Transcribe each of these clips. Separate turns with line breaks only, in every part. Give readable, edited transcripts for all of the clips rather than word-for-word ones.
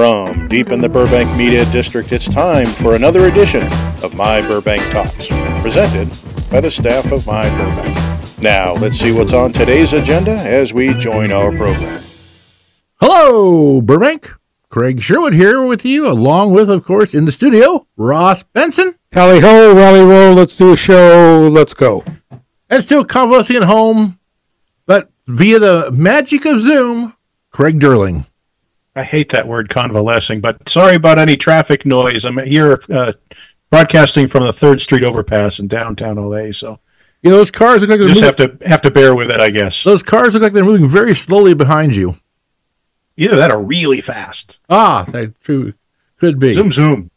From deep in the Burbank Media District, it's time for another edition of My Burbank Talks, presented by the staff of My Burbank. Now, let's see what's on today's agenda as we join our program.
Hello, Burbank. Craig Sherwood here with you, along with, of course, in the studio, Ross Benson.
Tally ho, rally roll, let's do a show, let's go.
And still convalescing at home, but via the magic of Zoom, Craig Durling.
I hate that word convalescing, but sorry about any traffic noise. I'm here broadcasting from the 3rd Street overpass in downtown LA, so
you know, those cars look like they're
just
moving,
have to bear with it, I guess.
Those cars look like they're moving very slowly behind you.
Either that or really fast.
That true could be.
Zoom, zoom.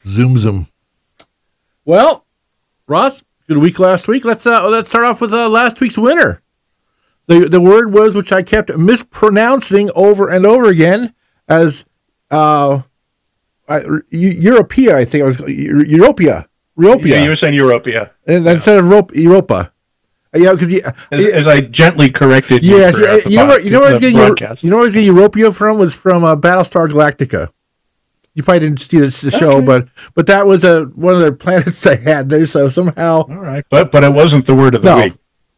Zoom, zoom. Well, Ross, good week last week. Let's start off with last week's winner. The word was, which I kept mispronouncing over and over again, as Europea, I think it was Europea.
Yeah, you were saying Europea.
And instead of Europa. Yeah, because
as I gently corrected you.
Yes, you know where I was getting Europea from was from Battlestar Galactica. You probably didn't see the show, but that was one of the planets they had there. So somehow,
all right, but it wasn't the word of the week.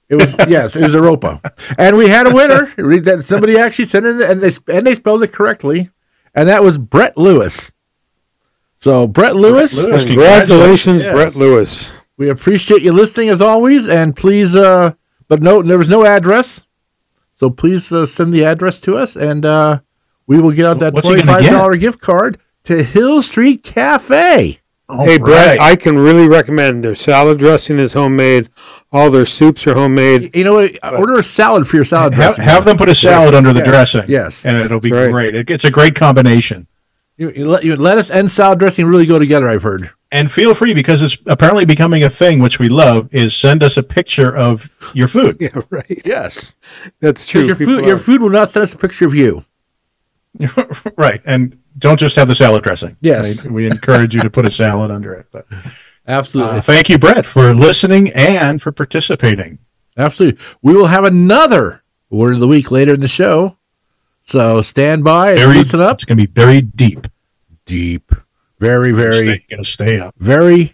It was it was Europa, and we had a winner. Somebody actually sent it, and they spelled it correctly, and that was Brett Lewis. So Brett Lewis,
congratulations, yes. Brett Lewis.
We appreciate you listening as always, and please, there was no address, so please send the address to us, and we will get out that $25 gift card to Hill Street Cafe.
Hey, Brett, I can really recommend their salad dressing is homemade. All their soups are homemade.
You know what? Order a salad for your salad dressing.
Have them put a salad under the dressing.
Yes.
And it'll be great. It's a great combination.
Lettuce and salad dressing really go together, I've heard.
And feel free, because it's apparently becoming a thing, which we love, is send us a picture of your food.
Yeah, right.
Yes.
That's true.
Your food will not send us a picture of you.
Right. And don't just have the salad dressing.
Yes.
We encourage you to put a salad under it. But
absolutely.
Thank you, Brett, for listening and for participating.
Absolutely. We will have another word of the week later in the show. So stand by and listen up.
It's going to be very deep.
Deep. Very, very.
Going to stay up.
Very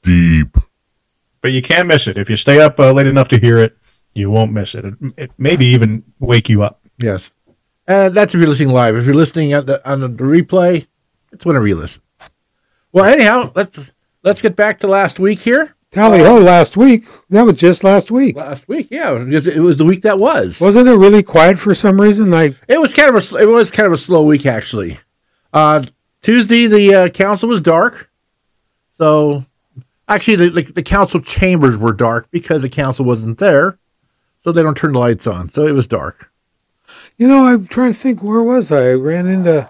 deep.
But you can't miss it. If you stay up late enough to hear it, you won't miss it. It maybe even wake you up.
Yes. That's if you're listening live. If you're listening on the replay, it's whenever you listen. Well, anyhow, let's get back to last week here.
Tally ho, last week. That was just last week.
Last week, yeah, because it was the week that was.
Wasn't it really quiet for some reason?
It was kind of a slow week actually. Tuesday the council was dark, so actually the council chambers were dark because the council wasn't there, so they don't turn the lights on. So it was dark.
You know, I'm trying to think, where was I? I ran into...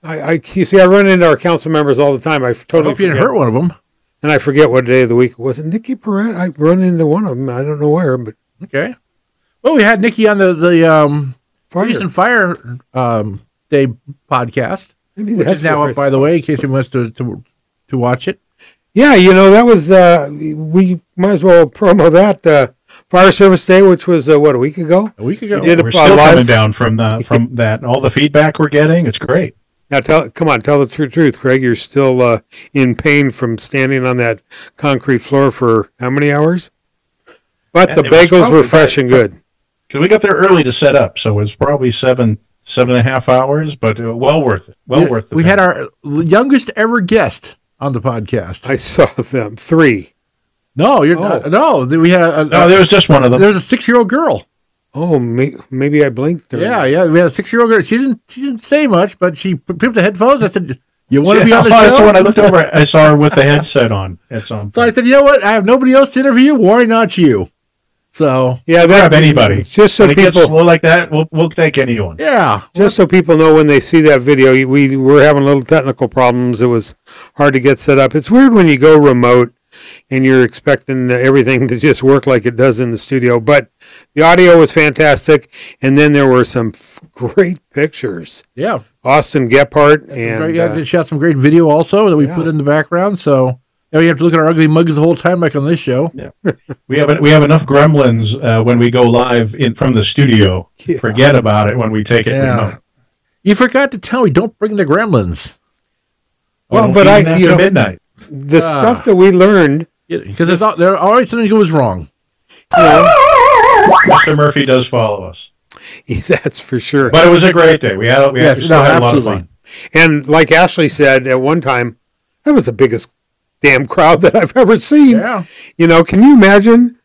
I run into our council members all the time. I hope
you didn't hurt one of them.
And I forget what day of the week it was. Nikki Perez, I run into one of them. I don't know where, but...
Okay. Well, we had Nikki on the Police and Fire Day podcast, which is now up, by the way, in case anyone wants to watch it.
Yeah, you know, that was... we might as well promo that... Fire Service Day, which was a week ago.
A week ago.
We're still coming down from that. All the feedback we're getting, it's great.
Now, tell the true truth, Craig. You're still in pain from standing on that concrete floor for how many hours? But the bagels were fresh and good.
Because we got there early to set up, so it was probably 7.5 hours, but well worth it. Worth it.
We had our youngest ever guest on the podcast.
I saw them 3.
No, no. We had
there was just one of them.
There was a 6-year-old girl.
Oh, maybe I blinked.
Yeah. We had a 6-year-old girl. She didn't say much, but she picked up the headphones. I said, "You want to be on the show?"
So when I looked over, I saw her with the headset on.
So I said, "You know what? I have nobody else to interview. Why not you?" So
yeah, grab anybody.
Just so
when
people
it gets slow like that, we'll take anyone.
Yeah.
Just so people know when they see that video, we were having little technical problems. It was hard to get set up. It's weird when you go remote and you're expecting everything to just work like it does in the studio. But the audio was fantastic, and then there were some great pictures.
Yeah.
Austin Gephardt.
They shot some great video also that we put in the background, so... You have to look at our ugly mugs the whole time, like on this show.
Yeah. we have enough gremlins when we go live from the studio. Yeah. Forget about it when we take it remote.
You forgot to tell me, don't bring the gremlins.
Well, but
midnight.
The stuff that we learned,
because there always something goes wrong.
Mr. Murphy does follow us.
That's for sure.
But it was a great day. We still had a lot of fun.
And like Ashley said at one time, that was the biggest damn crowd that I've ever seen.
Yeah.
Can you imagine,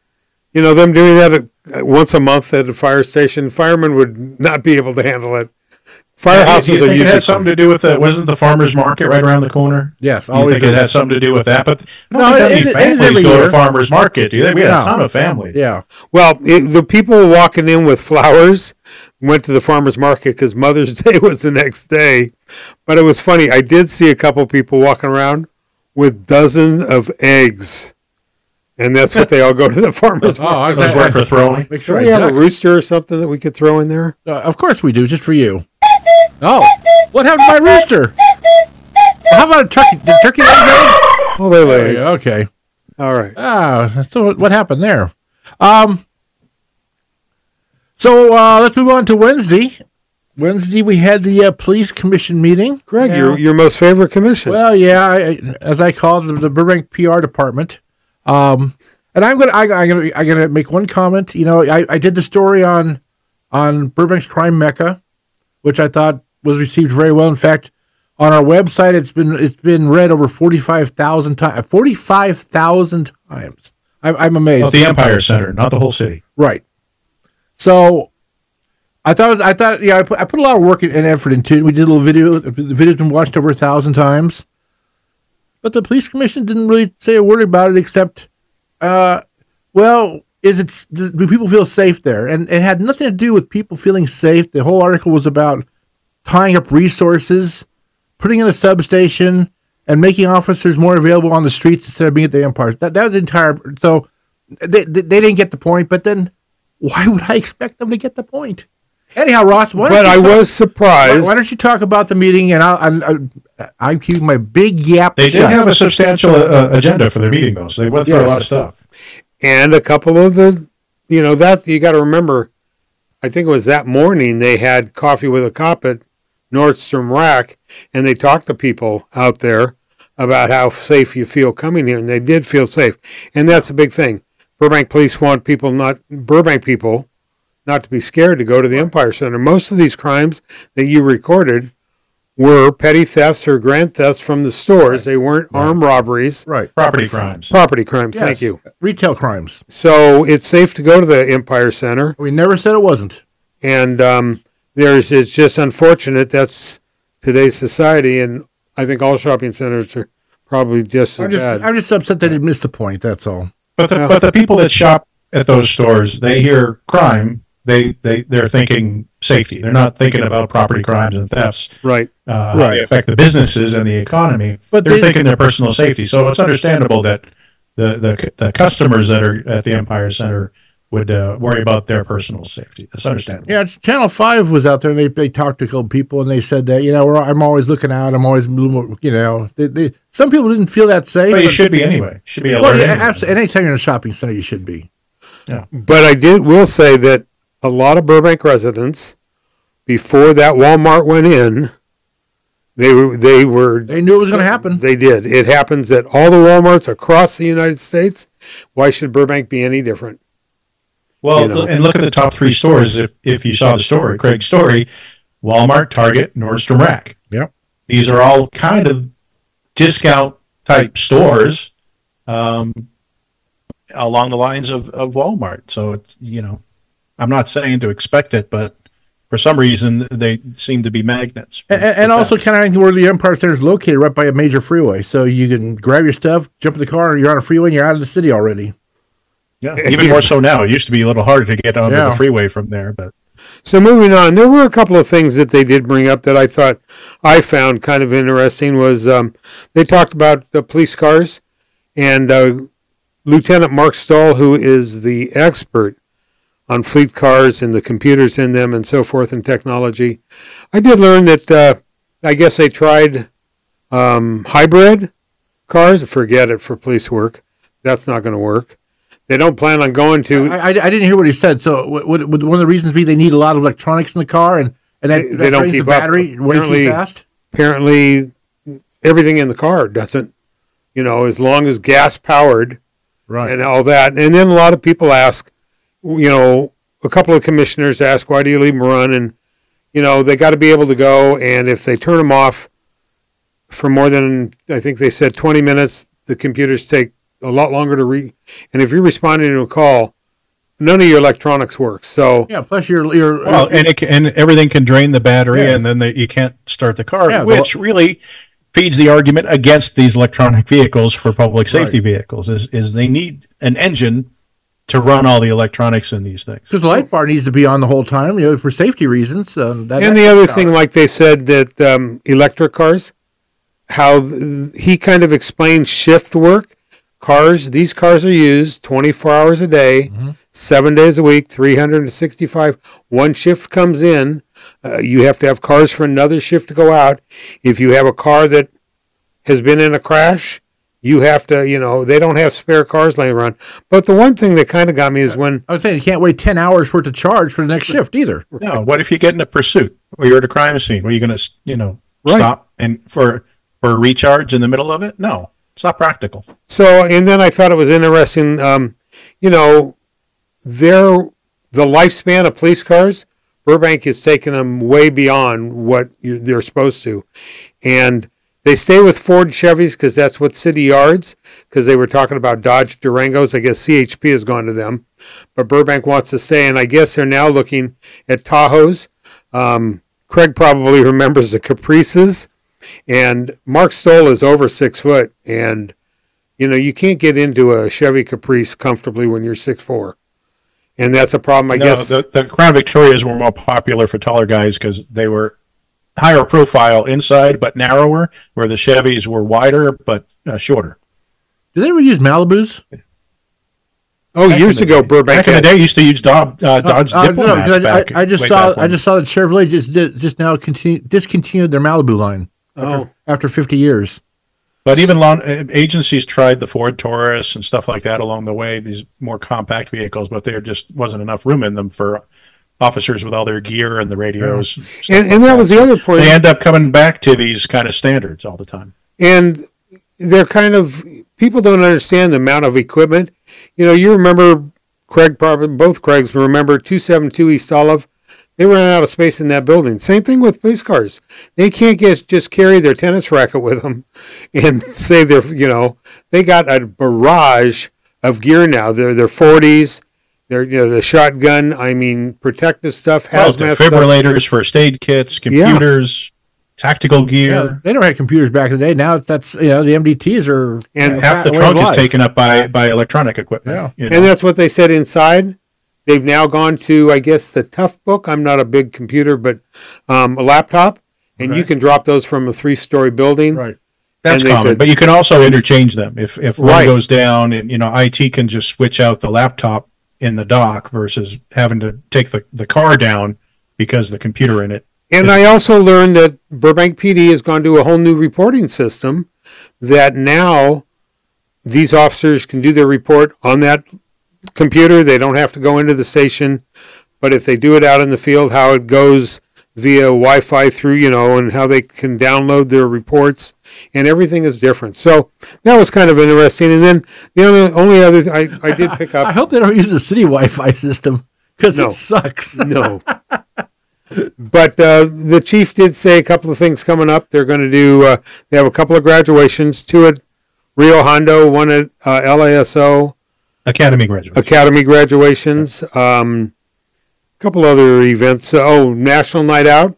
them doing that once a month at a fire station? Firemen would not be able to handle it. Firehouses
do you think it had something to do with that? Wasn't the farmer's market right around the corner?
Yes,
always. You think it had something to do with that? But I don't think that many families go to farmer's market, do they? We had a ton of families.
Yeah.
Well, the people walking in with flowers went to the farmer's market because Mother's Day was the next day. But it was funny. I did see a couple people walking around with dozens of eggs. And that's what they all go to the farmer's market.
Those work for throwing.
Make sure we have a rooster or something that we could throw in there.
Of course we do, just for you. Oh, what happened to my rooster? Well, how about a turkey? Did turkey lay eggs?
Oh, they lay eggs.
Okay.
All right.
So what happened there? So let's move on to Wednesday. Wednesday we had the police commission meeting.
Greg, your most favorite commission.
Well, yeah, as I call it, the Burbank PR department. And I'm gonna make one comment. I did the story on Burbank's crime mecca, which I thought was received very well. In fact, on our website, it's been read over 45,000 times. 45,000 times. I'm amazed.
Well, the Empire Center, not the whole city.
Right. So I put a lot of work and effort into it. We did a little video. The video's been watched over 1,000 times. But the police commission didn't really say a word about it except, do people feel safe there? And it had nothing to do with people feeling safe. The whole article was about tying up resources, putting in a substation, and making officers more available on the streets instead of being at the Empire. That was the entire. So they didn't get the point. But then, why would I expect them to get the point? Anyhow, Ross.
I was surprised.
Why don't you talk about the meeting? And I'm keeping my big yap.
They did have a substantial agenda for their meeting, though. So they went through a lot of stuff.
And a couple of that you got to remember. I think it was that morning they had coffee with a cop at Nordstrom Rack, and they talked to people out there about how safe you feel coming here, and they did feel safe, and that's a big thing. Burbank police want Burbank people not to be scared to go to the Empire Center. Most of these crimes that you recorded were petty thefts or grand thefts from the stores. They weren't armed robberies.
Right.
Property crimes.
Property crimes,
yes.
Thank you.
Retail crimes.
So it's safe to go to the Empire Center.
We never said it wasn't.
And it's just unfortunate that's today's society, and I think all shopping centers are probably just as bad.
I'm just upset that they missed the point, that's all.
But the people that shop at those stores, they hear crime, they're thinking safety. They're not thinking about property crimes and thefts.
Right.
How they affect the businesses and the economy. But they're thinking their personal safety. So it's understandable that the customers that are at the Empire Center would worry about their personal safety. That's understandable.
Yeah, Channel 5 was out there, and they talked to a couple people, and they said that, I'm always looking out. I'm always, some people didn't feel that safe.
But you should be anyway. You should be alert.
Well, yeah, absolutely. Anytime you're in a shopping center, you should be.
Yeah.
But will say that a lot of Burbank residents, before that Walmart went in, they knew it was going to happen. They did. It happens at all the Walmarts across the United States. Why should Burbank be any different?
Well, and look at the top three stores. If you saw the story, Craig's story, Walmart, Target, Nordstrom Rack.
Yep.
These are all kind of discount type stores along the lines of Walmart. So it's, I'm not saying to expect it, but for some reason they seem to be magnets.
And also kind of where the Empire Center is located, right by a major freeway. So you can grab your stuff, jump in the car, and you're on a freeway and you're out of the city already.
Yeah, even more so now. It used to be a little harder to get onto the freeway from there. But
so moving on, there were a couple of things that they did bring up that I found kind of interesting. Was they talked about the police cars, and Lieutenant Mark Stahl, who is the expert on fleet cars and the computers in them and so forth and technology. I did learn that I guess they tried hybrid cars. Forget it for police work. That's not going to work. They don't plan on going to.
I didn't hear what he said. So would one of the reasons be they need a lot of electronics in the car, and And
they don't
drains
keep
the battery
up.
way too fast?
Apparently, everything in the car doesn't, as long as gas powered
Right.
and all that. And then a lot of people ask, a couple of commissioners ask, why do you leave them run? And, they got to be able to go. And if they turn them off for more than, I think they said 20 minutes, the computers take a lot longer to and if you're responding to a call, none of your electronics works. So
yeah, plus
and everything can drain the battery, and then you can't start the car, which really feeds the argument against these electronic vehicles for public safety vehicles. Is they need an engine to run all the electronics in these things.
Because the light bar needs to be on the whole time, for safety reasons.
And the other thing, like they said, that electric cars, how he kind of explained shift work. These cars are used 24 hours a day, 7 days a week, 365. One shift comes in. You have to have cars for another shift to go out. If you have a car that has been in a crash, you have to, they don't have spare cars laying around. But the one thing that kind of got me is when...
I was saying, you can't wait 10 hours for it to charge for the next shift either.
No, what if you get in a pursuit or you're at a crime scene? Are you going to, stop and for a recharge in the middle of it? No. It's not practical.
So, and then I thought it was interesting, the lifespan of police cars, Burbank is taking them way beyond what they're supposed to. And they stay with Ford Chevys because that's what city yards, because they were talking about Dodge Durangos. I guess CHP has gone to them. But Burbank wants to stay, and I guess they're now looking at Tahoes. Craig probably remembers the Caprices. And Mark Stoll is over 6 foot, and you can't get into a Chevy Caprice comfortably when you're 6'4", and that's a problem. I guess
the Crown Victorias were more popular for taller guys because they were higher profile inside but narrower, where the Chevys were wider but shorter.
Did they ever use Malibus?
Years ago, Burbank
back in the day used to use Dodge Diplomats.
I just saw that Chevrolet just now discontinued their Malibu line. After 50 years.
But even agencies tried the Ford Taurus and stuff like that along the way, these more compact vehicles, but there just wasn't enough room in them for officers with all their gear and the radios.
And that was the other point.
They end up coming back to these kind of standards all the time.
And they're people don't understand the amount of equipment. You remember, Craig, probably both Craigs remember 272 East Olive. They ran out of space in that building. Same thing with police cars. They can't just carry their tennis racket with them and say they got a barrage of gear now. They're 40s, they're the shotgun. I mean, protective stuff, hazmat
defibrillators, first aid kits, computers, tactical gear.
Yeah, they don't have computers back in the day. Now that's the MDTs are
half the trunk is taken up by electronic equipment.
Yeah. And that's what they said inside. They've now gone to, I guess, the Tough Book. I'm not a big computer, but a laptop, and you can drop those from a 3-story building.
Right.
That's common, but you can also interchange them. If one goes down, and IT can just switch out the laptop in the dock versus having to take the car down because the computer in it.
And I also learned that Burbank PD has gone to a whole new reporting system that now these officers can do their report on that computer. They don't have to go into the station, but if they do it out in the field, how it goes via Wi-Fi through, and how they can download their reports, and everything is different. So that was kind of interesting. And then the only other thing I did pick up.
I hope they don't use the city Wi-Fi system because it sucks.
No. But the chief did say a couple of things coming up. They're going to do, they have a couple of graduations, 2 at Rio Hondo, 1 at LASO.
Academy
graduations. Couple other events. National Night Out.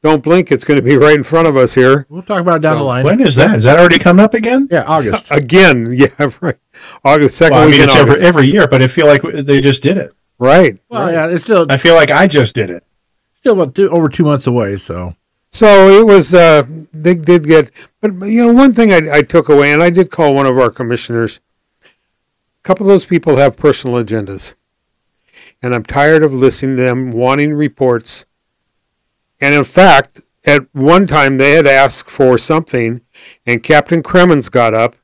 Don't blink. It's going to be right in front of us here.
We'll talk about it down the line.
When is that? Is that already coming up again?
Yeah, August.
Again. Yeah, right. August, second week in August.
Every year, but I feel like they just did it.
Right.
Well, yeah, it's still.
I feel like I just did it.
Still about over 2 months away, so.
So it was, they did get, but one thing I took away, and I did call one of our commissioners. A couple of those people have personal agendas, and I'm tired of listening to them wanting reports. And in fact, at one time they had asked for something, and Captain Cremens got up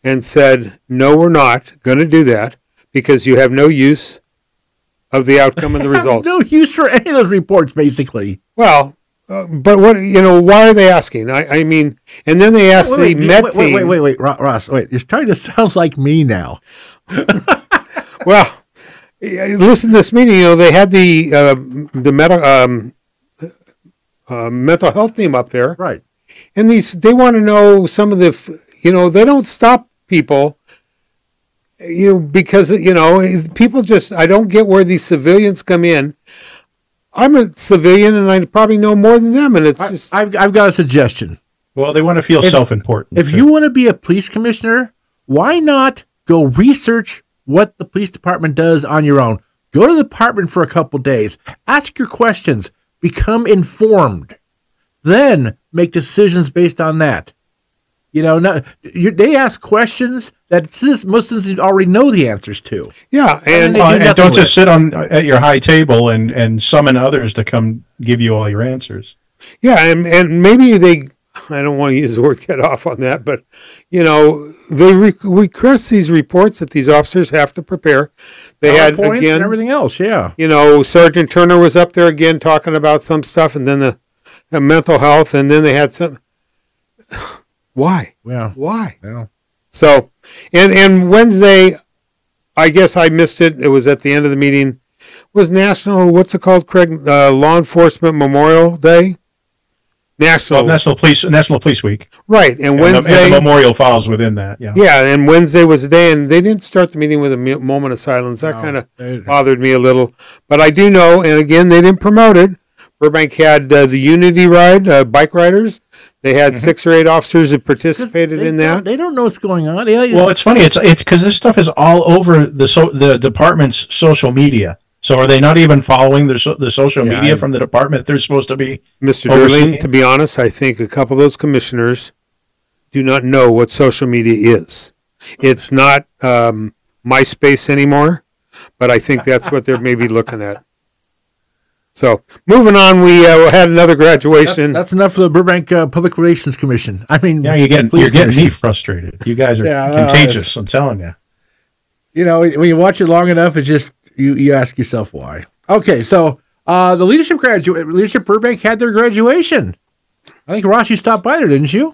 and said, "No, we're not going to do that because you have no use of the outcome and the results.
No use for any of those reports, basically.
Well, but what, why are they asking? I mean, and then they ask the Met team.
Wait, Ross, wait. You're starting to sound like me now.
Well, listen to this meeting. They had the mental health team up there,
right?
And they want to know some of the, they don't stop people, because people just, I don't get where these civilians come in. I'm a civilian, and I probably know more than them, and it's just.
I've got a suggestion.
Well, they want to feel self-important.
If you want to be a police commissioner, why not go research what the police department does on your own? Go to the department for a couple days, ask your questions, become informed, then make decisions based on that. They ask questions that most citizens already know the answers to.
Yeah,
and don't just sit at your high table and summon others to come give you all your answers.
Yeah, and maybe I don't want to use the word get off on that, but, they request these reports that these officers have to prepare. They had, again,
and everything else, yeah.
Sergeant Turner was up there again talking about some stuff, and then the mental health, and then they had some. Why?
Yeah.
Why?
Yeah.
So, and Wednesday, I guess I missed it. It was at the end of the meeting. Was National, what's it called, Craig? Law Enforcement Memorial Day? National
Police Week.
Right. And Wednesday.
And the memorial falls within that. Yeah.
Yeah. And Wednesday was the day, and they didn't start the meeting with a moment of silence. That kind of bothered me a little. But I do know, and again, they didn't promote it. Burbank had the Unity Ride, bike riders. They had 6 or 8 officers that participated in that.
They don't know what's going on.
Well, it's funny. It's because this stuff is all over the department's social media. So are they not even following the social media from the department? They're supposed to be.
Mr. Durling, to be honest, I think a couple of those commissioners do not know what social media is. It's not MySpace anymore, but I think that's what they're maybe looking at. So, moving on, we had another graduation.
That's enough for the Burbank Public Relations Commission. I mean,
you're getting me frustrated. You guys are contagious. I'm telling you.
When you watch it long enough, it's just you ask yourself why. Okay, so the Leadership Burbank had their graduation. I think Ross, you stopped by there, didn't you?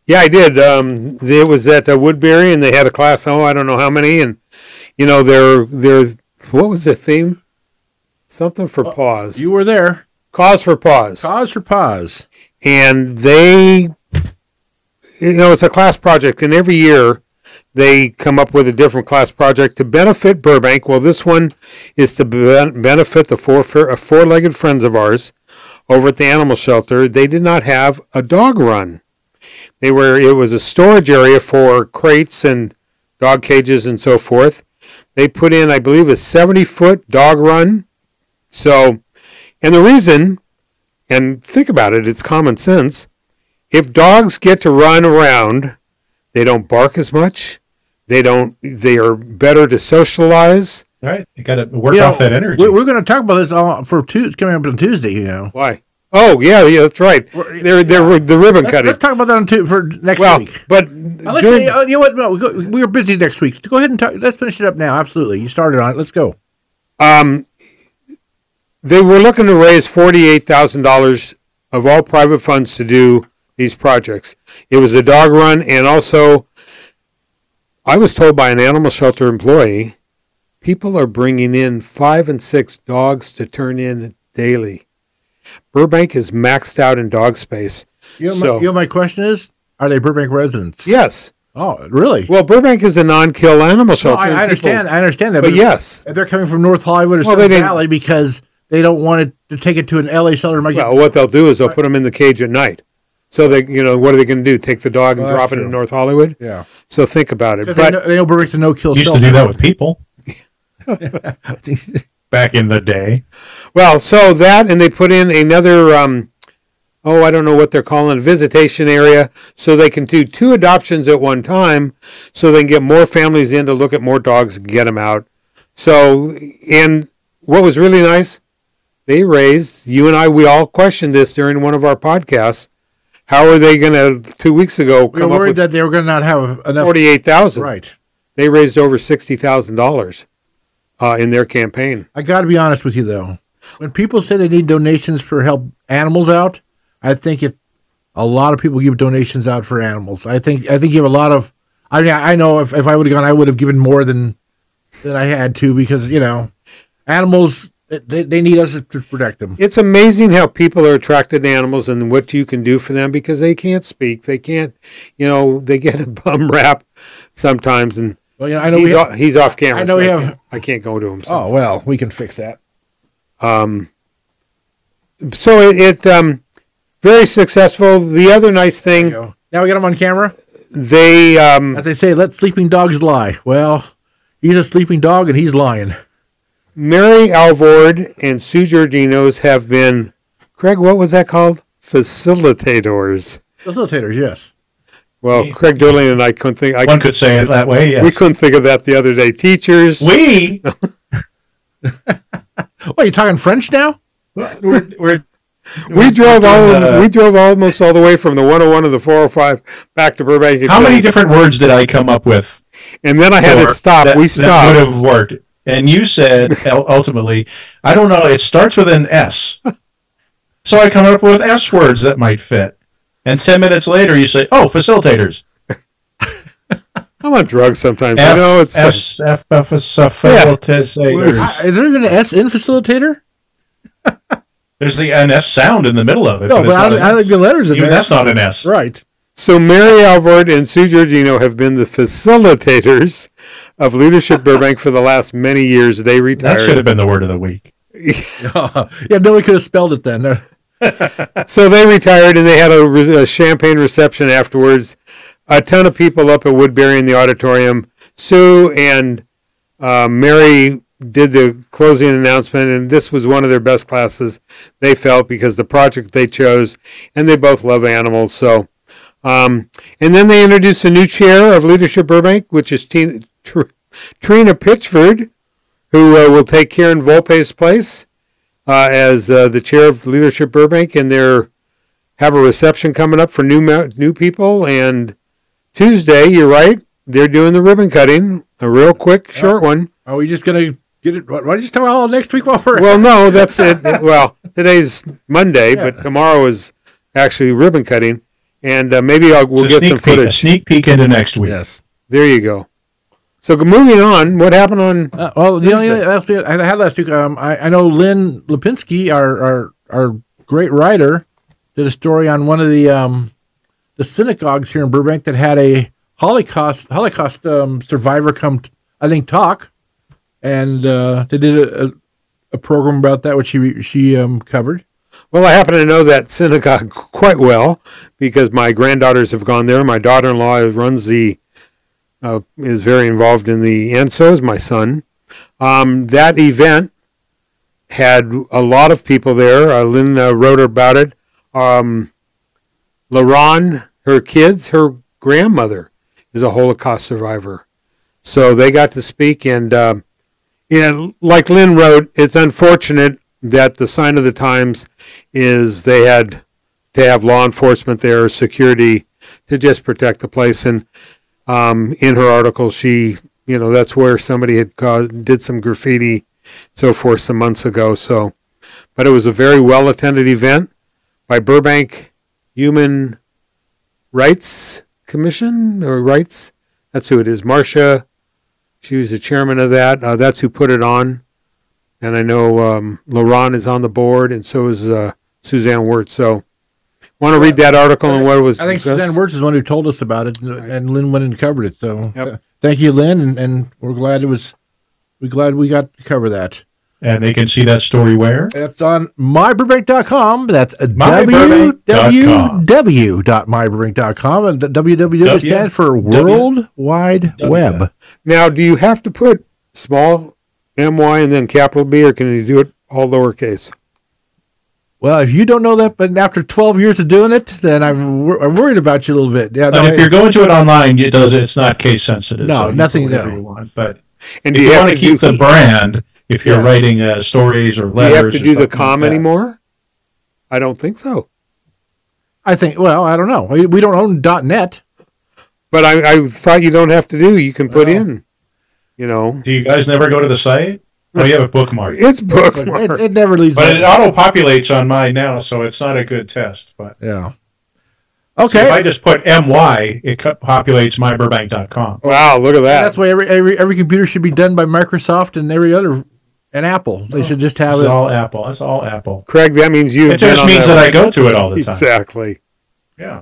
Yeah, I did. It was at Woodbury, and they had a class. I don't know how many, and their what was the theme? Something for pause.
You were there.
Cause for pause.
Cause for pause.
And they, it's a class project, and every year they come up with a different class project to benefit Burbank. Well, this one is to benefit the four-legged friends of ours over at the animal shelter. They did not have a dog run. It was a storage area for crates and dog cages and so forth. They put in, I believe, a 70-foot dog run. So, and the reason, and think about it, it's common sense. If dogs get to run around, they don't bark as much. They are better to socialize.
Right. You got to work off that energy.
We're going to talk about this for coming up on Tuesday,
Why? Oh, yeah, that's right. They're the ribbon cutting.
Let's talk about that for next week.
But
unless you know what? No, we were busy next week. Go ahead and talk. Let's finish it up now. Absolutely. You started on it. Let's go.
They were looking to raise $48,000 of all private funds to do these projects. It was a dog run, and also, I was told by an animal shelter employee, people are bringing in 5 and 6 dogs to turn in daily. Burbank is maxed out in dog space.
My question is, are they Burbank residents?
Yes.
Oh, really?
Well, Burbank is a non-kill animal shelter.
No, I understand that.
But yes.
If they're coming from North Hollywood or South Valley because they don't want it to take it to an LA shelter.
Well, what they'll do is they'll put them in the cage at night. So they, what are they going to do? Take the dog and drop it in North Hollywood?
Yeah.
So think about it.
But they know Burbank's a no-kill
shelter. Used to do that with people. Back in the day.
Well, so that, and they put in another, I don't know what they're calling it, visitation area, so they can do 2 adoptions at one time, so they can get more families in to look at more dogs and get them out. So, and what was really nice, they raised, you and I, we all questioned this during one of our podcasts. How are they going to, 2 weeks ago,
we were worried that they were going to not have enough.
48,000.
Right.
They raised over $60,000. in their campaign.
I got to be honest with you, though. When people say they need donations for help animals out, I think a lot of people give donations out for animals. I think you have a lot of. I know if I would have gone, I would have given more than I had to, because animals, they need us to protect them.
It's amazing how people are attracted to animals and what you can do for them, because they can't speak. They can't, they get a bum rap sometimes. And
well, I know
he's off camera.
I know
I can't go to him. So.
Oh, well, we can fix that.
So it very successful. The other nice thing.
Now we got him on camera.
They,
as they say, let sleeping dogs lie. Well, he's a sleeping dog and he's lying.
Mary Alvord and Sue Georginos have been, Craig, what was that called? Facilitators.
Facilitators, yes.
Well, Craig Durling and I couldn't think.
One could say it that way, yes.
We couldn't think of that the other day. Teachers.
We?
What, you talking French now?
We drove almost all the way from the 101 to the 405 back to Burbank.
How many different words did I come up with?
And then I had to stop. We stopped.
That would have worked. And you said, ultimately, I don't know, it starts with an S. So I come up with S words that might fit. And 10 minutes later, you say, oh, facilitators.
I'm on drugs sometimes.
It's facilitators.
Is there even an S in facilitator?
There's an S sound in the middle of it.
No, but I don't think the letters in
even
there.
That's not an S.
Right.
So Mary Alvord and Sue Georgino have been the facilitators of Leadership Burbank for the last many years. They retired.
That should have been the word of the week.
Yeah, nobody could have spelled it then.
So they retired, and they had a champagne reception afterwards. A ton of people up at Woodbury in the auditorium. Sue and Mary did the closing announcement, and this was one of their best classes, they felt, because the project they chose, and they both love animals. So, and then they introduced a new chair of Leadership Burbank, which is Trina Pitchford, who will take Karen Volpe's place as the chair of Leadership Burbank, and they have a reception coming up for new people. And Tuesday, you're right, they're doing the ribbon cutting, a real quick, short one. Are
we just going to get it? Why don't you just tell me all next week while we're
Well, no, that's it. Well, today's Monday, but tomorrow is actually ribbon cutting, and maybe we'll get some footage.
A sneak peek into next week.
Yes.
There you go. So moving on, what happened on?
Well, the only I had last week. I know Lynn Lipinski, our great writer, did a story on one of the synagogues here in Burbank that had a Holocaust survivor come, I think, talk, and they did a program about that, which she covered.
Well, I happen to know that synagogue quite well because my granddaughters have gone there. My daughter-in-law runs is very involved in and so is my son. That event had a lot of people there. Lynn wrote about it. LaRon, her kids, her grandmother is a Holocaust survivor. So they got to speak, and like Lynn wrote, it's unfortunate that the sign of the times is they had to have law enforcement there, security, to just protect the place. And in her article, she, that's where somebody had did some graffiti, so forth, some months ago. So, but it was a very well-attended event by Burbank Human Rights Commission, or Rights. That's who it is. Marcia, she was the chairman of that. That's who put it on. And I know LaRon is on the board, and so is Suzanne Wirtz. So, want to read that article and what it was
discussed? Suzanne Wirtz is the one who told us about it, and Lynn went and covered it. So, thank you, Lynn, and we're glad we got to cover that.
And they can see that story where?
It's on myburbank.com. That's www.myburbank.com. And www stands for World Wide Web.
Now, do you have to put small MY and then capital B, or can you do it all lowercase?
Well, if you don't know that, but after 12 years of doing it, then I'm worried about you a little bit. Yeah,
but if you're going to it online, it's not case sensitive.
No,
so
nothing.
You want, but
and
if you want to keep the brand, if you're writing stories or letters,
do you have to do the com anymore? I don't think so.
I don't know. We don't own .net.
But I thought you don't have to do. You can put in,
Do you guys never go to the site? Oh, you have a bookmark.
It's bookmarked.
It never leaves.
But it auto-populates on mine now, so it's not a good test. But
Yeah.
so
Okay.
if I just put MY, it populates myburbank.com.
Wow, look at
And
that.
that's why every computer should be done by Microsoft and every other and Apple. They should just have
It's
it.
all Apple. It's all Apple.
Craig, that means you.
It just means that I go to it all the time.
Exactly.
Yeah.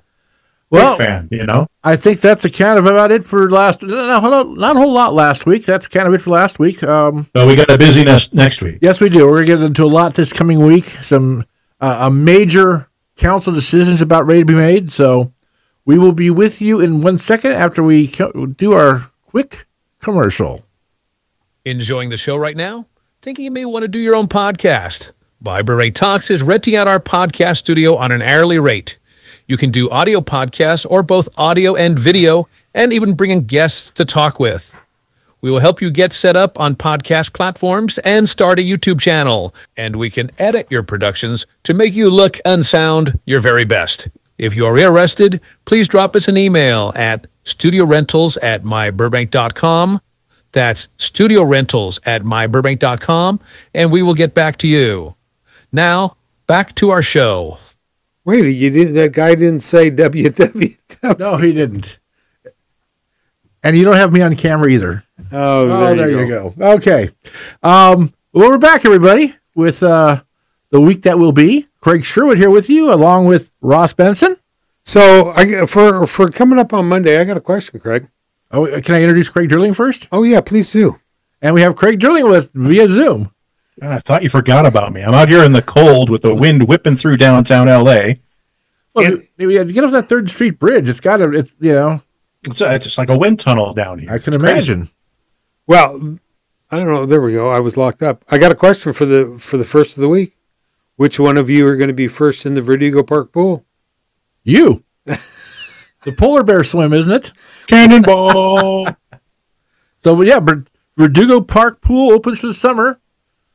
Well,
Big fan, you know?
I think that's kind of about it for last. No, not a whole lot last week. That's kind of it for last week.
So we got a busyness next week.
Yes, we do. We're going to get into a lot this coming week. Some a major council decisions about ready to be made. So we will be with you in 1 second after we do our quick commercial.
Enjoying the show right now? Thinking you may want to do your own podcast? Burbank Talks is renting out our podcast studio on an hourly rate. You can do audio podcasts or both audio and video, and even bring in guests to talk with. We will help you get set up on podcast platforms and start a YouTube channel, and we can edit your productions to make you look and sound your very best. If you're interested, please drop us an email at studiorentals@myburbank.com. That's studiorentals@myburbank.com, and we will get back to you. Now, back to our show.
Wait, that guy didn't say WWW.
No, he didn't. And you don't have me on camera either.
Oh,
there you go. Okay. Well, we're back, everybody, with the week that will be. Craig Sherwood here with you, along with Ross Benson.
So, for coming up on Monday, I got a question, Craig.
Oh, can I introduce Craig Durling first?
Oh, yeah, please do.
And we have Craig Durling with us via Zoom.
God, I thought you forgot about me. I'm out here in the cold with the wind whipping through downtown L.A.
Well, maybe get off that 3rd Street Bridge. It's
It's like a wind tunnel down here.
I can imagine.
Well, I don't know. There we go. I was locked up. I got a question for the first of the week. Which one of you are going to be first in the Verdugo Park pool?
You. The polar bear swim, isn't it?
Cannonball.
So, yeah, Verdugo Park pool opens for the summer.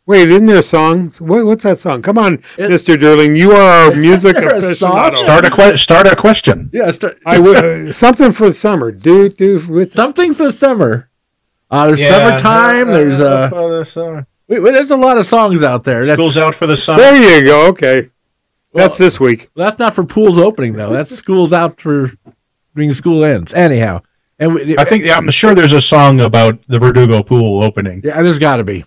Wait, isn't there a song? What's that song? Come on, Mr. Durling. You are our music
there a song?
aficionado.
Start a question.
Yeah,
something for the summer. With
something for the summer. There's summertime. There's there's a lot of songs out there.
School's out for the summer.
There you go. Okay, that's this week.
Well, that's not for pools opening though. That's school's out for when school ends. Anyhow, and
I'm sure there's a song about the Verdugo pool opening.
Yeah, there's got to be.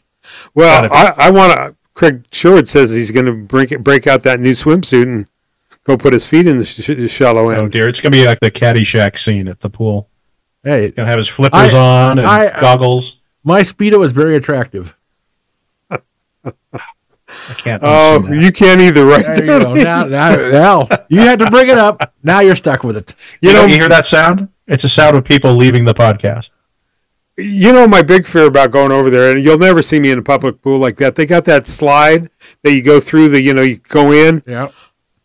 Well, I want to. Craig Sherwood says he's going to break out that new swimsuit and go put his feet in the shallow end.
Oh dear, it's going to be like the Caddyshack scene at the pool.
Hey,
he's going to have his flippers on and goggles.
My Speedo is very attractive.
I can't.
You can't either, right
there. You go. Now you had to bring it up. Now you're stuck with it.
You hear that sound? It's a sound of people leaving the podcast.
You know my big fear about going over there, and you'll never see me in a public pool like that. They got that slide that you go through. You go in.
Yeah.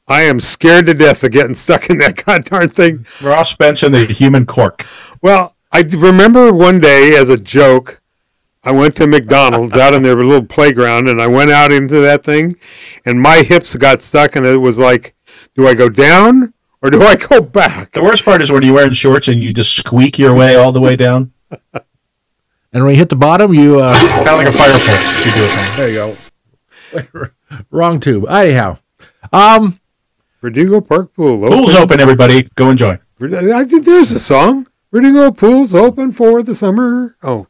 I am scared to death of getting stuck in that goddamn thing.
Ross Benson, the human cork.
Well, I remember one day as a joke, I went to McDonald's out in their little playground, and I went out into that thing, and my hips got stuck, and it was like, do I go down or do I go back?
The worst part is when you're wearing shorts and you just squeak your way all the way down.
And when you hit the bottom, you
it's kind of like a fire pole. You do it.
There you go. Wrong tube. Anyhow,
Verdugo Park pool.
Pool's open, everybody. Go enjoy.
I think there's a song. Verdugo pool's open for the summer. Oh,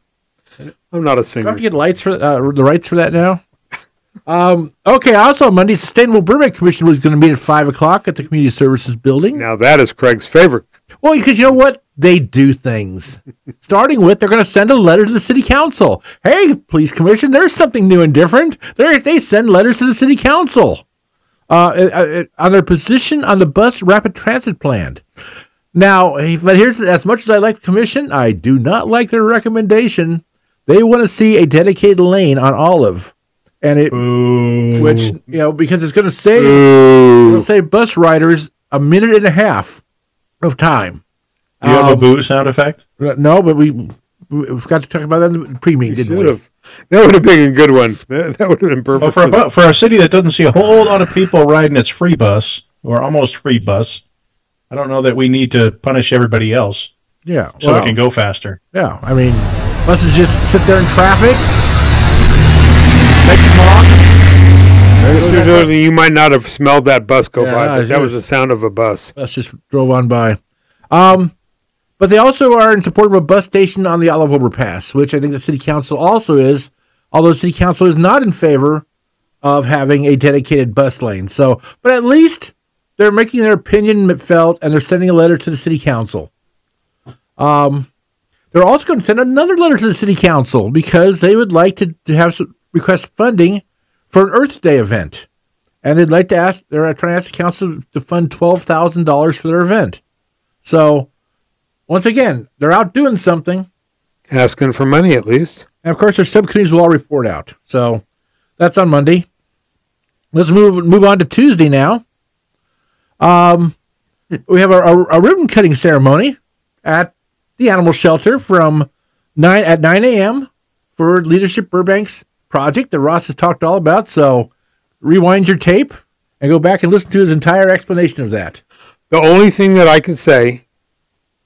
I'm not a singer.
Do I have to get lights for the rights for that now? Okay. Also, Monday, Sustainable Burbank Commission was going to meet at 5:00 at the Community Services Building.
Now that is Craig's favorite.
Well, because you know what? They do things. Starting with, they're going to send a letter to the City Council. Hey, Police Commission, there's something new and different. They send letters to the City Council on their position on the bus rapid transit plan. Now, but here's, as much as I like the Commission, I do not like their recommendation. They want to see a dedicated lane on Olive. And which, because it's going to save bus riders a minute and a half of time.
Do you have a boo sound effect?
No, but we forgot to talk about that in the pre-meeting, didn't we?
That would have been a good one. That would have been perfect.
Well, for a city that doesn't see a whole lot of people riding its free bus, or almost free bus, I don't know that we need to punish everybody else.
Yeah.
So it can go faster.
Yeah. I mean, buses just sit there in traffic. Big smog.
You might not have smelled that bus go by, but that was the sound of a bus.
Bus just drove on by. But they also are in support of a bus station on the Olive Overpass, which I think the city council also is, although the city council is not in favor of having a dedicated bus lane. So, but at least they're making their opinion felt, and they're sending a letter to the city council. They're also going to send another letter to the city council because they would like to have request funding for an Earth Day event. And they'd like to ask, they're trying to ask the council to fund $12,000 for their event. So, once again, they're out doing something.
Asking for money, at least.
And, of course, their subcommittees will all report out. So, that's on Monday. Let's move on to Tuesday now. We have a ribbon cutting ceremony at the animal shelter from 9 a.m. for Leadership Burbank's project that Ross has talked all about. So, rewind your tape and go back and listen to his entire explanation of that.
The only thing that I can say,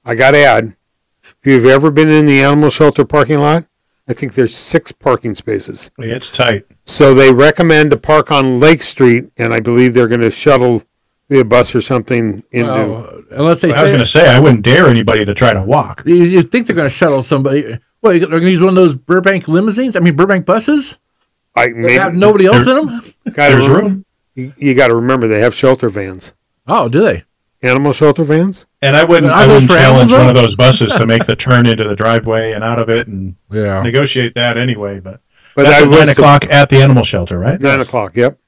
I got to add, if you've ever been in the animal shelter parking lot, I think there's 6 parking spaces.
Yeah, it's tight.
So they recommend to park on Lake Street, and I believe they're going to shuttle via bus or something into.
Unless they
I was going to say, I wouldn't dare anybody to try to walk.
You think they're going to shuttle somebody? Well, they're going to use one of those Burbank limousines? I mean, Burbank buses? They have nobody else in them?
There's room.
You got to remember, they have shelter vans.
Oh, do they?
Animal shelter vans?
And I wouldn't challenge one of those buses to make the turn into the driveway and out of it and negotiate that anyway. But that's at 9 o'clock at the animal shelter, right?
9 o'clock, yep.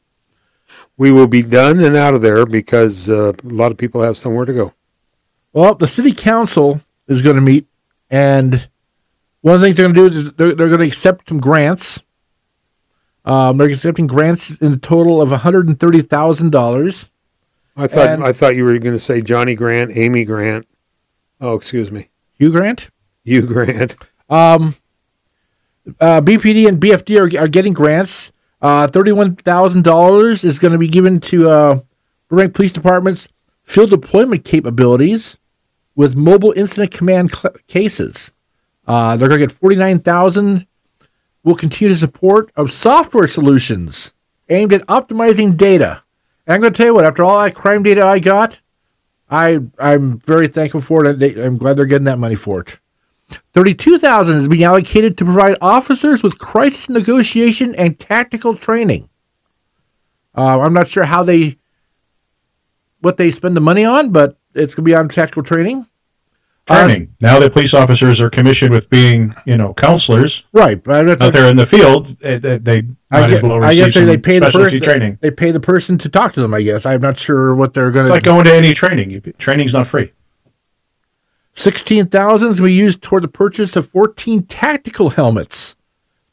We will be done and out of there because a lot of people have somewhere to go.
Well, the city council is going to meet, and one of the things they're going to do is they're going to accept some grants. They're accepting grants in a total of $130,000.
I thought you were going to say Johnny Grant, Amy Grant. Oh, excuse me.
Hugh Grant?
Hugh Grant.
BPD and BFD are getting grants. $31,000 is going to be given to Burbank Police Department's field deployment capabilities with mobile incident command cases. They're going to get $49,000. Will continue to support of software solutions aimed at optimizing data. And I'm going to tell you what, after all that crime data I got, I'm very thankful for it. I'm glad they're getting that money for it. $32,000 is being allocated to provide officers with crisis negotiation and tactical training. I'm not sure what they spend the money on, but it's going to be on tactical training.
Training. Now that police officers are commissioned with being,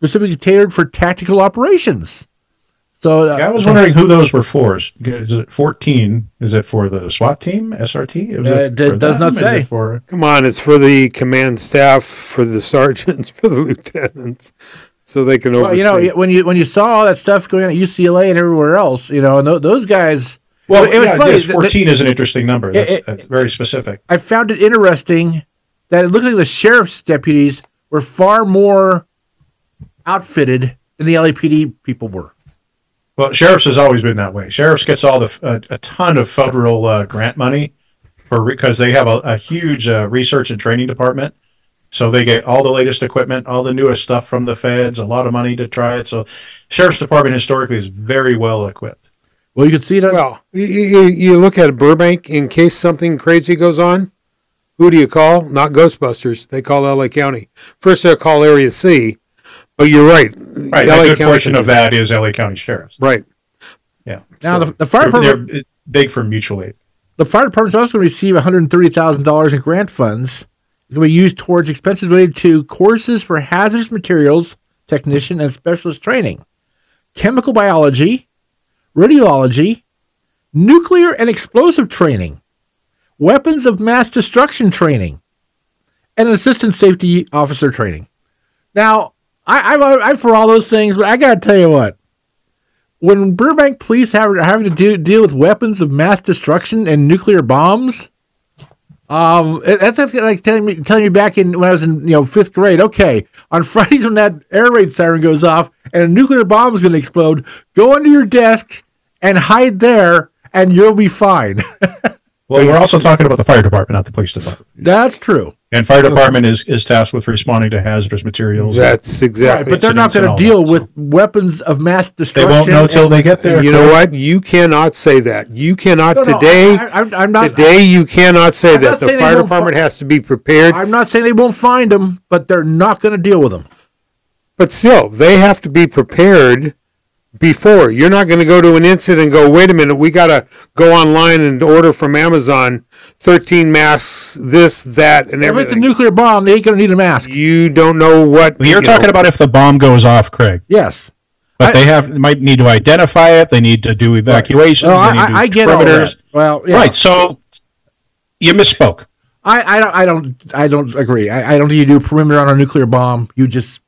specifically tailored for tactical operations. So I was wondering who those were for. Is it 14? Is it for the SWAT team, SRT?
It does not say.
Come on, it's for the command staff, for the sergeants, for the lieutenants, so they can oversee.
Well, when you saw all that stuff going on at UCLA and everywhere else, and those guys.
Well, it was funny. 14 is an interesting number. That's very specific.
I found it interesting that it looked like the sheriff's deputies were far more outfitted than the LAPD people were.
Well, sheriffs has always been that way. Sheriffs gets a ton of federal grant money because they have a huge research and training department. So they get all the latest equipment, all the newest stuff from the feds, a lot of money to try it. So sheriff's department historically is very well equipped.
Well, you can see that.
Well, you look at Burbank in case something crazy goes on. Who do you call? Not Ghostbusters. They call LA County. First they'll call Area C. But you're right.
Right, a good portion of that is LA County Sheriffs.
Right.
Yeah.
Now, the fire department...
They're big for mutual aid.
The fire department is also going to receive $130,000 in grant funds. It's going to be used towards expenses related to courses for hazardous materials, technician, and specialist training, chemical biology, radiology, nuclear and explosive training, weapons of mass destruction training, and assistant safety officer training. Now, I'm for all those things, but I got to tell you what. When Burbank police are having to deal with weapons of mass destruction and nuclear bombs, That's like telling me back in when I was in 5th grade. Okay, on Fridays when that air raid siren goes off and a nuclear bomb is going to explode, go under your desk and hide there, and you'll be fine.
Well, we're also talking about the fire department, not the police department.
That's true.
And fire department is tasked with responding to hazardous materials.
That's exactly.
Right, but they're not going to deal with weapons of mass destruction.
They won't know till they get there.
You know what? You cannot say that. You cannot today.
I'm not.
Today, you cannot say that. The fire department has to be prepared.
I'm not saying they won't find them, but they're not going to deal with them.
But still, they have to be prepared before. You're not going to go to an incident and go, wait a minute, we got to go online and order from Amazon 13 masks, this, that, and everything.
If it's a nuclear bomb, they ain't going to need a mask.
You don't know what.
You're talking about if the bomb goes off, Craig.
Yes.
But they might need to identify it. They need to do evacuations.
Right. I get all that. Well, yeah.
Right. So you misspoke.
I don't agree. I don't think you do perimeter on a nuclear bomb. You just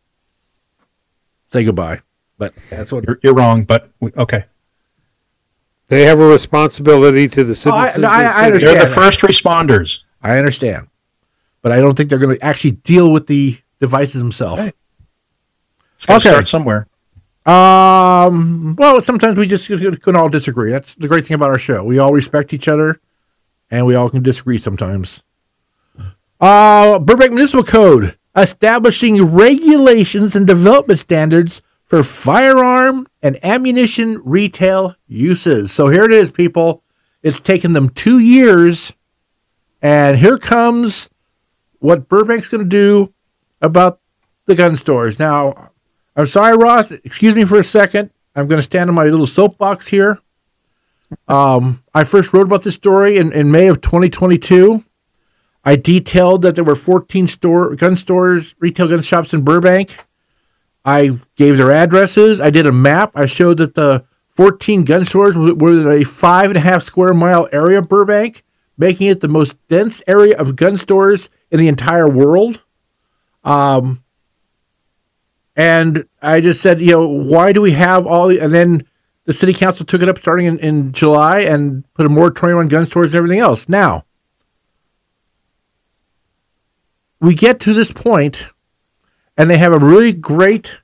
say goodbye. But that's what
you're wrong. But okay.
They have a responsibility to the citizens.
I understand.
They're the first responders.
I understand, but I don't think they're going to actually deal with the devices themselves.
Right. It's got to start somewhere.
Well, sometimes we just can all disagree. That's the great thing about our show. We all respect each other, and we all can disagree sometimes. Burbank Municipal Code establishing regulations and development standards for firearm and ammunition retail uses. So here it is, people. It's taken them 2 years, and here comes what Burbank's going to do about the gun stores. Now, I'm sorry, Ross. Excuse me for a second. I'm going to stand on my little soapbox here. I first wrote about this story in May of 2022. I detailed that there were 14 gun stores, retail gun shops in Burbank. I gave their addresses. I did a map. I showed that the 14 gun stores were in a 5.5 square mile area of Burbank, making it the most dense area of gun stores in the entire world. And I just said, why do we have all and then the city council took it up starting in July and put a moratorium on gun stores and everything else. Now, we get to this point, and they have a really great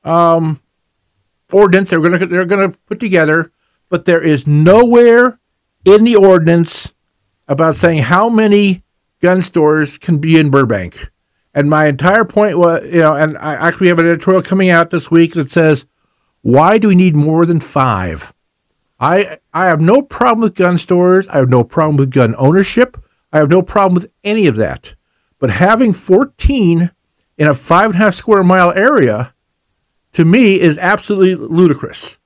ordinance they're going to put together, but there is nowhere in the ordinance about saying how many gun stores can be in Burbank. And my entire point was, and I actually have an editorial coming out this week that says, why do we need more than 5? I have no problem with gun stores. I have no problem with gun ownership. I have no problem with any of that. But having 14 in a 5.5 square mile area, to me, is absolutely ludicrous.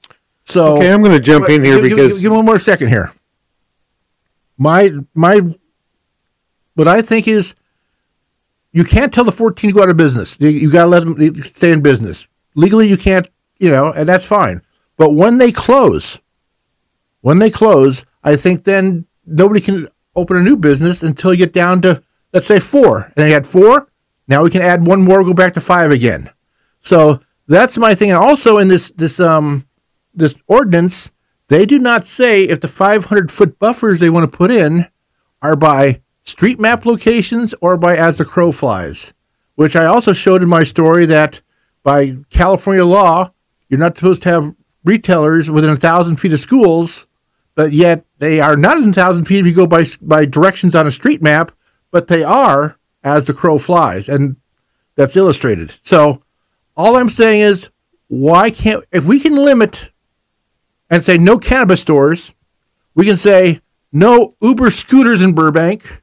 So
okay, I'm going to jump in here because
give one more second here. My what I think is you can't tell the 14 to go out of business. You got to let them stay in business. Legally, you can't, and that's fine. But when they close, I think then nobody can open a new business until you get down to, let's say 4. And you had 4. Now we can add one more, go back to 5 again. So that's my thing. And also in this ordinance, they do not say if the 500-foot buffers they want to put in are by street map locations or by as the crow flies, which I also showed in my story that by California law, you're not supposed to have retailers within 1,000 feet of schools, but yet they are not in 1,000 feet if you go by directions on a street map, but they are as the crow flies, and that's illustrated. So all I'm saying is, why can't, if we can limit and say no cannabis stores, we can say no Uber scooters in Burbank,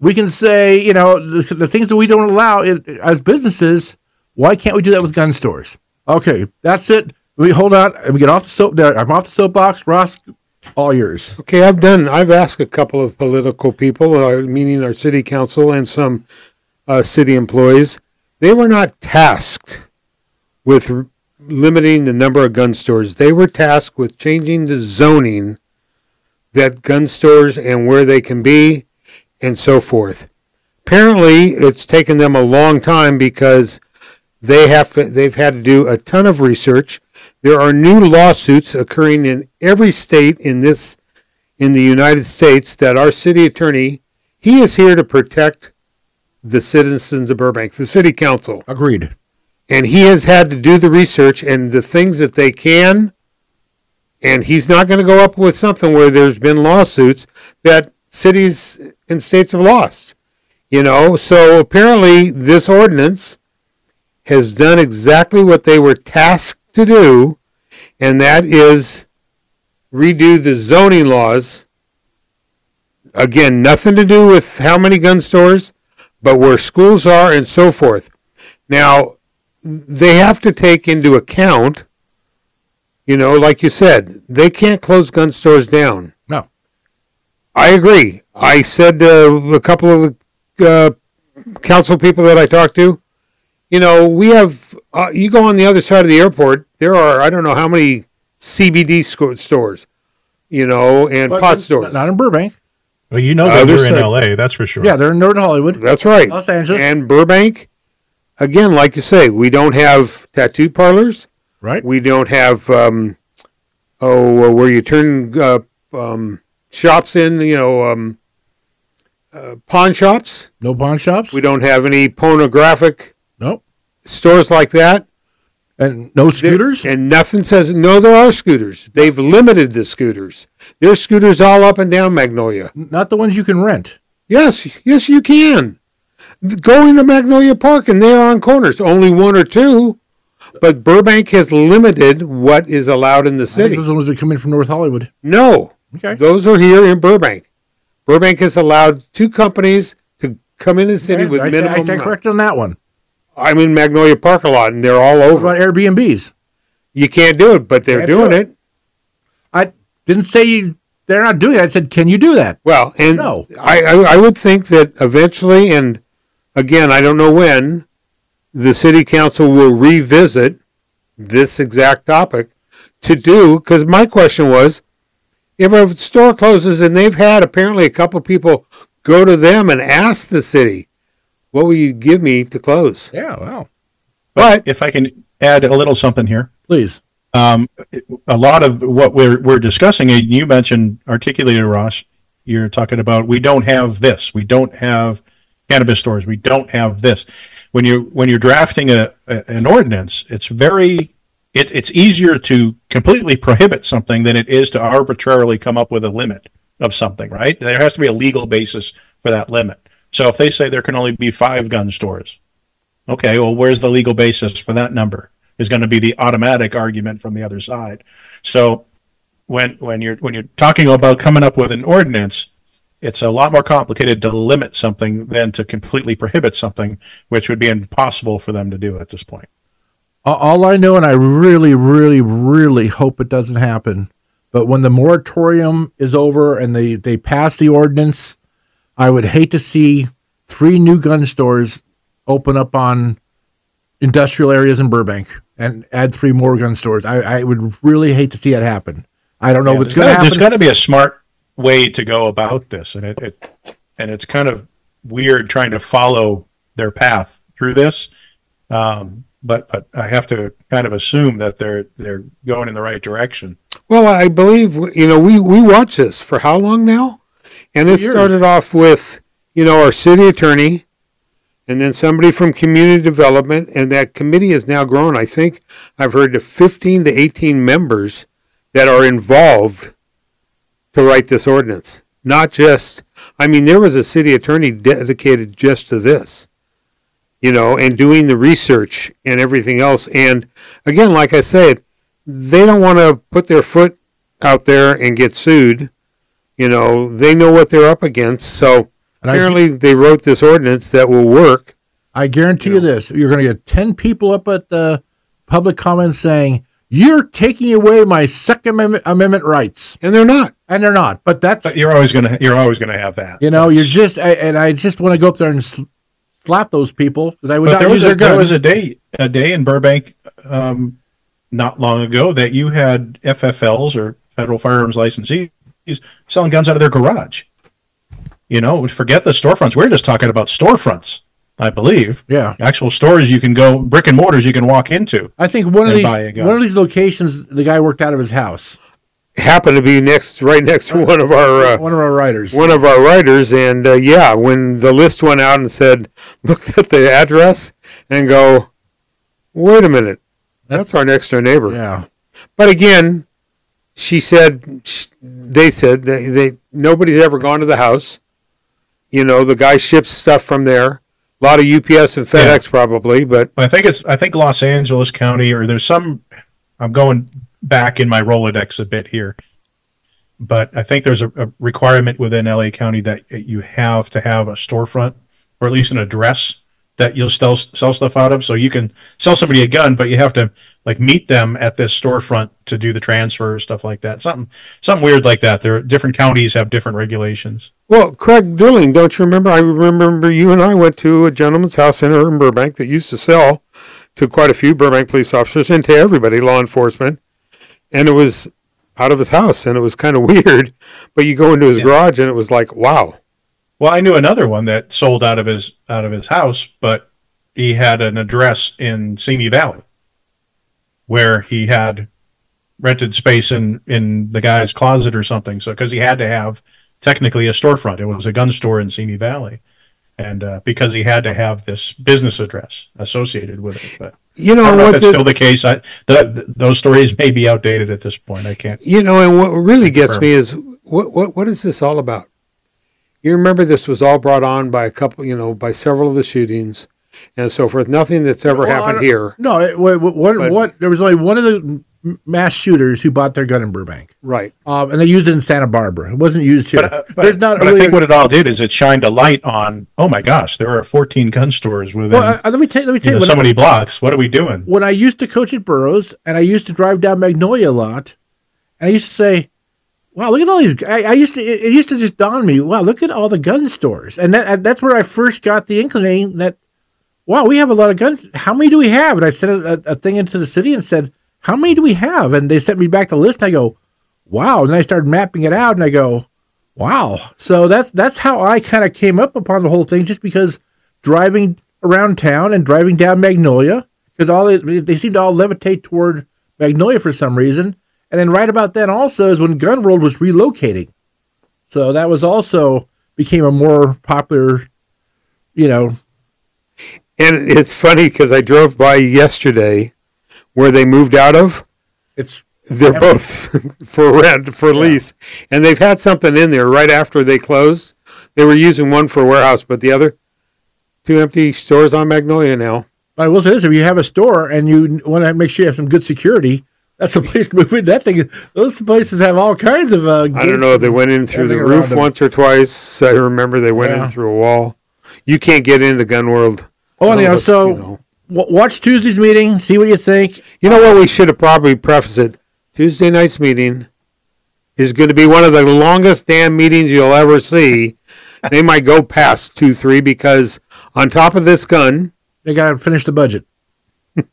we can say, the things that we don't allow as businesses, why can't we do that with gun stores? Okay, that's it. We hold on. We get off the soap. I'm off the soapbox. Ross, all yours.
Okay, I've asked a couple of political people, meaning our city council and some city employees. They were not tasked with limiting the number of gun stores. They were tasked with changing the zoning that gun stores and where they can be and so forth. Apparently, it's taken them a long time because they've had to do a ton of research. There are new lawsuits occurring in every state in the United States that our city attorney He is here to protect the citizens of Burbank, the city council.
Agreed.
And he has had to do the research and the things that they can. And he's not going to go up with something where there's been lawsuits that cities and states have lost. So apparently this ordinance has done exactly what they were tasked to do, and that is redo the zoning laws. Again, nothing to do with how many gun stores, but where schools are and so forth. Now, they have to take into account, like you said, they can't close gun stores down.
No.
I agree. I said to a couple of council people that I talked to, we have, you go on the other side of the airport, there are, I don't know how many CBD stores, and pot stores.
Not in Burbank.
Well, they're in LA, that's for sure.
Yeah, they're in Northern Hollywood.
That's right.
Los Angeles.
And Burbank, again, like you say, we don't have tattoo parlors.
Right.
We don't have, where you turn shops in, pawn shops.
No pawn shops.
We don't have any pornographic
Nope.
stores like that.
And no scooters?
And nothing says, no, there are scooters. They've limited the scooters. There's scooters all up and down Magnolia.
Not the ones you can rent.
Yes, you can. Go into Magnolia Park and they're on corners. Only one or two. But Burbank has limited what is allowed in the
I
city.
think those are the ones that come in from North Hollywood.
No.
Okay.
Those are here in Burbank. Burbank has allowed 2 companies to come in the city with minimum.
I stand corrected on that one.
I'm in Magnolia Park a lot, and they're all over.
What about Airbnbs?
You can't do it, but they're doing it.
I didn't say they're not doing it. I said, can you do that?
Well, and
No.
I would think that eventually, and again, I don't know when, the city council will revisit this exact topic to do, because my question was, if a store closes and they've had apparently a couple people go to them and ask the city, what will you give me to close?
Yeah, well.
But if I can add a little something here.
Please.
A lot of what we're discussing, and you mentioned, articulated, Ross, you're talking about, we don't have this. We don't have cannabis stores. We don't have this. When you're drafting an ordinance, it's easier to completely prohibit something than it is to arbitrarily come up with a limit of something, right? There has to be a legal basis for that limit. So if they say there can only be 5 gun stores, okay, well, where's the legal basis for that number? Is going to be the automatic argument from the other side. So when you're talking about coming up with an ordinance, it's a lot more complicated to limit something than to completely prohibit something, which would be impossible for them to do at this point.
All I know, and I really, really, really hope it doesn't happen, but when the moratorium is over and they pass the ordinance, I would hate to see 3 new gun stores open up on industrial areas in Burbank and add 3 more gun stores. I would really hate to see that happen. I don't know if it's going to happen.
There's got to be a smart way to go about this, and it's kind of weird trying to follow their path through this. But I have to kind of assume that they're going in the right direction.
Well, I believe, we watch this for how long now? And it started off with, our city attorney and then somebody from community development. And that committee has now grown, I think I've heard, to 15 to 18 members that are involved to write this ordinance. Not just, there was a city attorney dedicated just to this, and doing the research and everything else. And again, like I said, they don't want to put their foot out there and get sued. They know what they're up against. So apparently they wrote this ordinance that will work.
I guarantee you this. You're going to get 10 people up at the public comments saying, you're taking away my Second Amendment rights.
And they're not.
But
you're always going to have that.
You're just, I just want to go up there and slap those people because I would not use their gun.
There was a day in Burbank not long ago that you had FFLs, or federal firearms licensees, selling guns out of their garage. Forget the storefronts. We're just talking about storefronts, I believe.
Yeah.
Actual stores you can go, brick and mortars you can walk into.
I think one of these locations, the guy worked out of his house.
happened to be right next to one of our
writers.
And when the list went out and said, looked at the address and go, wait a minute, that's our next door neighbor.
Yeah.
But again, they said nobody's ever gone to the house. You know, the guy ships stuff from there. A lot of UPS and FedEx probably, but
I think Los Angeles County, or there's some. I'm going back in my Rolodex a bit here, but I think there's a requirement within LA County that you have to have a storefront or at least an address that you'll sell stuff out of. So you can sell somebody a gun, but you have to like meet them at this storefront to do the transfer, stuff like that. Something weird like that. There are different counties have different regulations.
Well, Craig Durling, don't you remember? I remember you and I went to a gentleman's house in Burbank that used to sell to quite a few Burbank police officers and to everybody, law enforcement. And it was out of his house, and it was kind of weird. But you go into his garage, and it was like, wow.
Well, I knew another one that sold out of his house, but he had an address in Simi Valley where he had rented space in the guy's closet or something. So because he had to have technically a storefront, it was a gun store in Simi Valley. And because he had to have this business address associated with it, but
you know,
I don't know if that's still the case. Those stories may be outdated at this point. I can't.
You know, and what really gets me is what is this all about? You remember this was all brought on by by several of the shootings and so forth. Nothing that's ever happened here.
No, there was only one of the mass shooters who bought their gun in Burbank.
Right.
And they used it in Santa Barbara. It wasn't used here.
But I think what it all did is it shined a light on, oh my gosh, there are 14 gun stores within
let me tell you
so many blocks. What are we doing?
When I used to coach at Burroughs and I used to drive down Magnolia a lot, and I used to say, wow, look at all these. It used to just dawn on me, wow, look at all the gun stores. And that's where I first got the inclination that, wow, we have a lot of guns. How many do we have? And I sent a thing into the city and said, how many do we have? And they sent me back the list, and I go, wow. And I started mapping it out, and I go, wow. So that's how I kind of came up upon the whole thing, just because driving around town and driving down Magnolia, because they seem to all levitate toward Magnolia for some reason. And then right about then also is when Gun World was relocating. So that was also became a more popular, And
it's funny because I drove by yesterday where they moved out of. They're both for rent, for lease. And they've had something in there right after they closed. They were using one for a warehouse, but the other, 2 empty stores on Magnolia now.
But I will say this, if you have a store and you want to make sure you have some good security, that's the place to move in. That thing, those places have all kinds of.
I don't know. They went in through the roof once or twice. I remember they went in through a wall. You can't get into Gun World.
Oh, anyhow, watch Tuesday's meeting. See what you think.
You know what? We should have probably prefaced it. Tuesday night's meeting is going to be one of the longest damn meetings you'll ever see. They might go past 2-3 because on top of this gun,
they got to finish the budget. But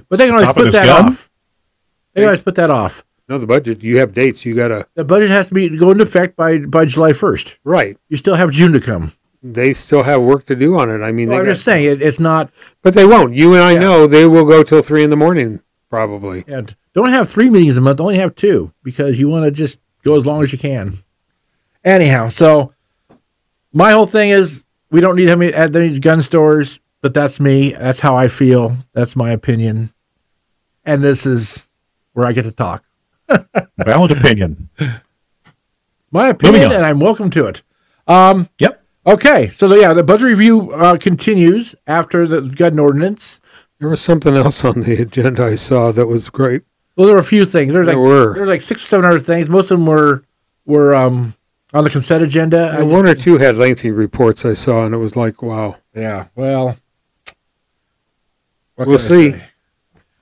they can always put that off. They can always put that off.
No, the budget. You have dates. You got to.
The budget has to go into effect by July 1st.
Right.
You still have June to come.
They still have work to do on it. I mean,
I'm just saying it's not.
But they won't. You and I know they will go till 3 a.m. probably.
Yeah. Don't have 3 meetings a month. Only have 2 because you want to just go as long as you can. Anyhow, so my whole thing is we don't need any gun stores, but that's me. That's how I feel. That's my opinion. And this is where I get to talk.
Valid opinion.
My opinion, and I'm welcome to it.
Yep.
Okay, so the budget review continues after the gun ordinance.
There was something else on the agenda I saw that was great.
Well, there were a few things. There were like 6 or 7 other things. Most of them were on the consent agenda.
And one or two had lengthy reports I saw, and it was like, wow.
Yeah, well,
we'll see.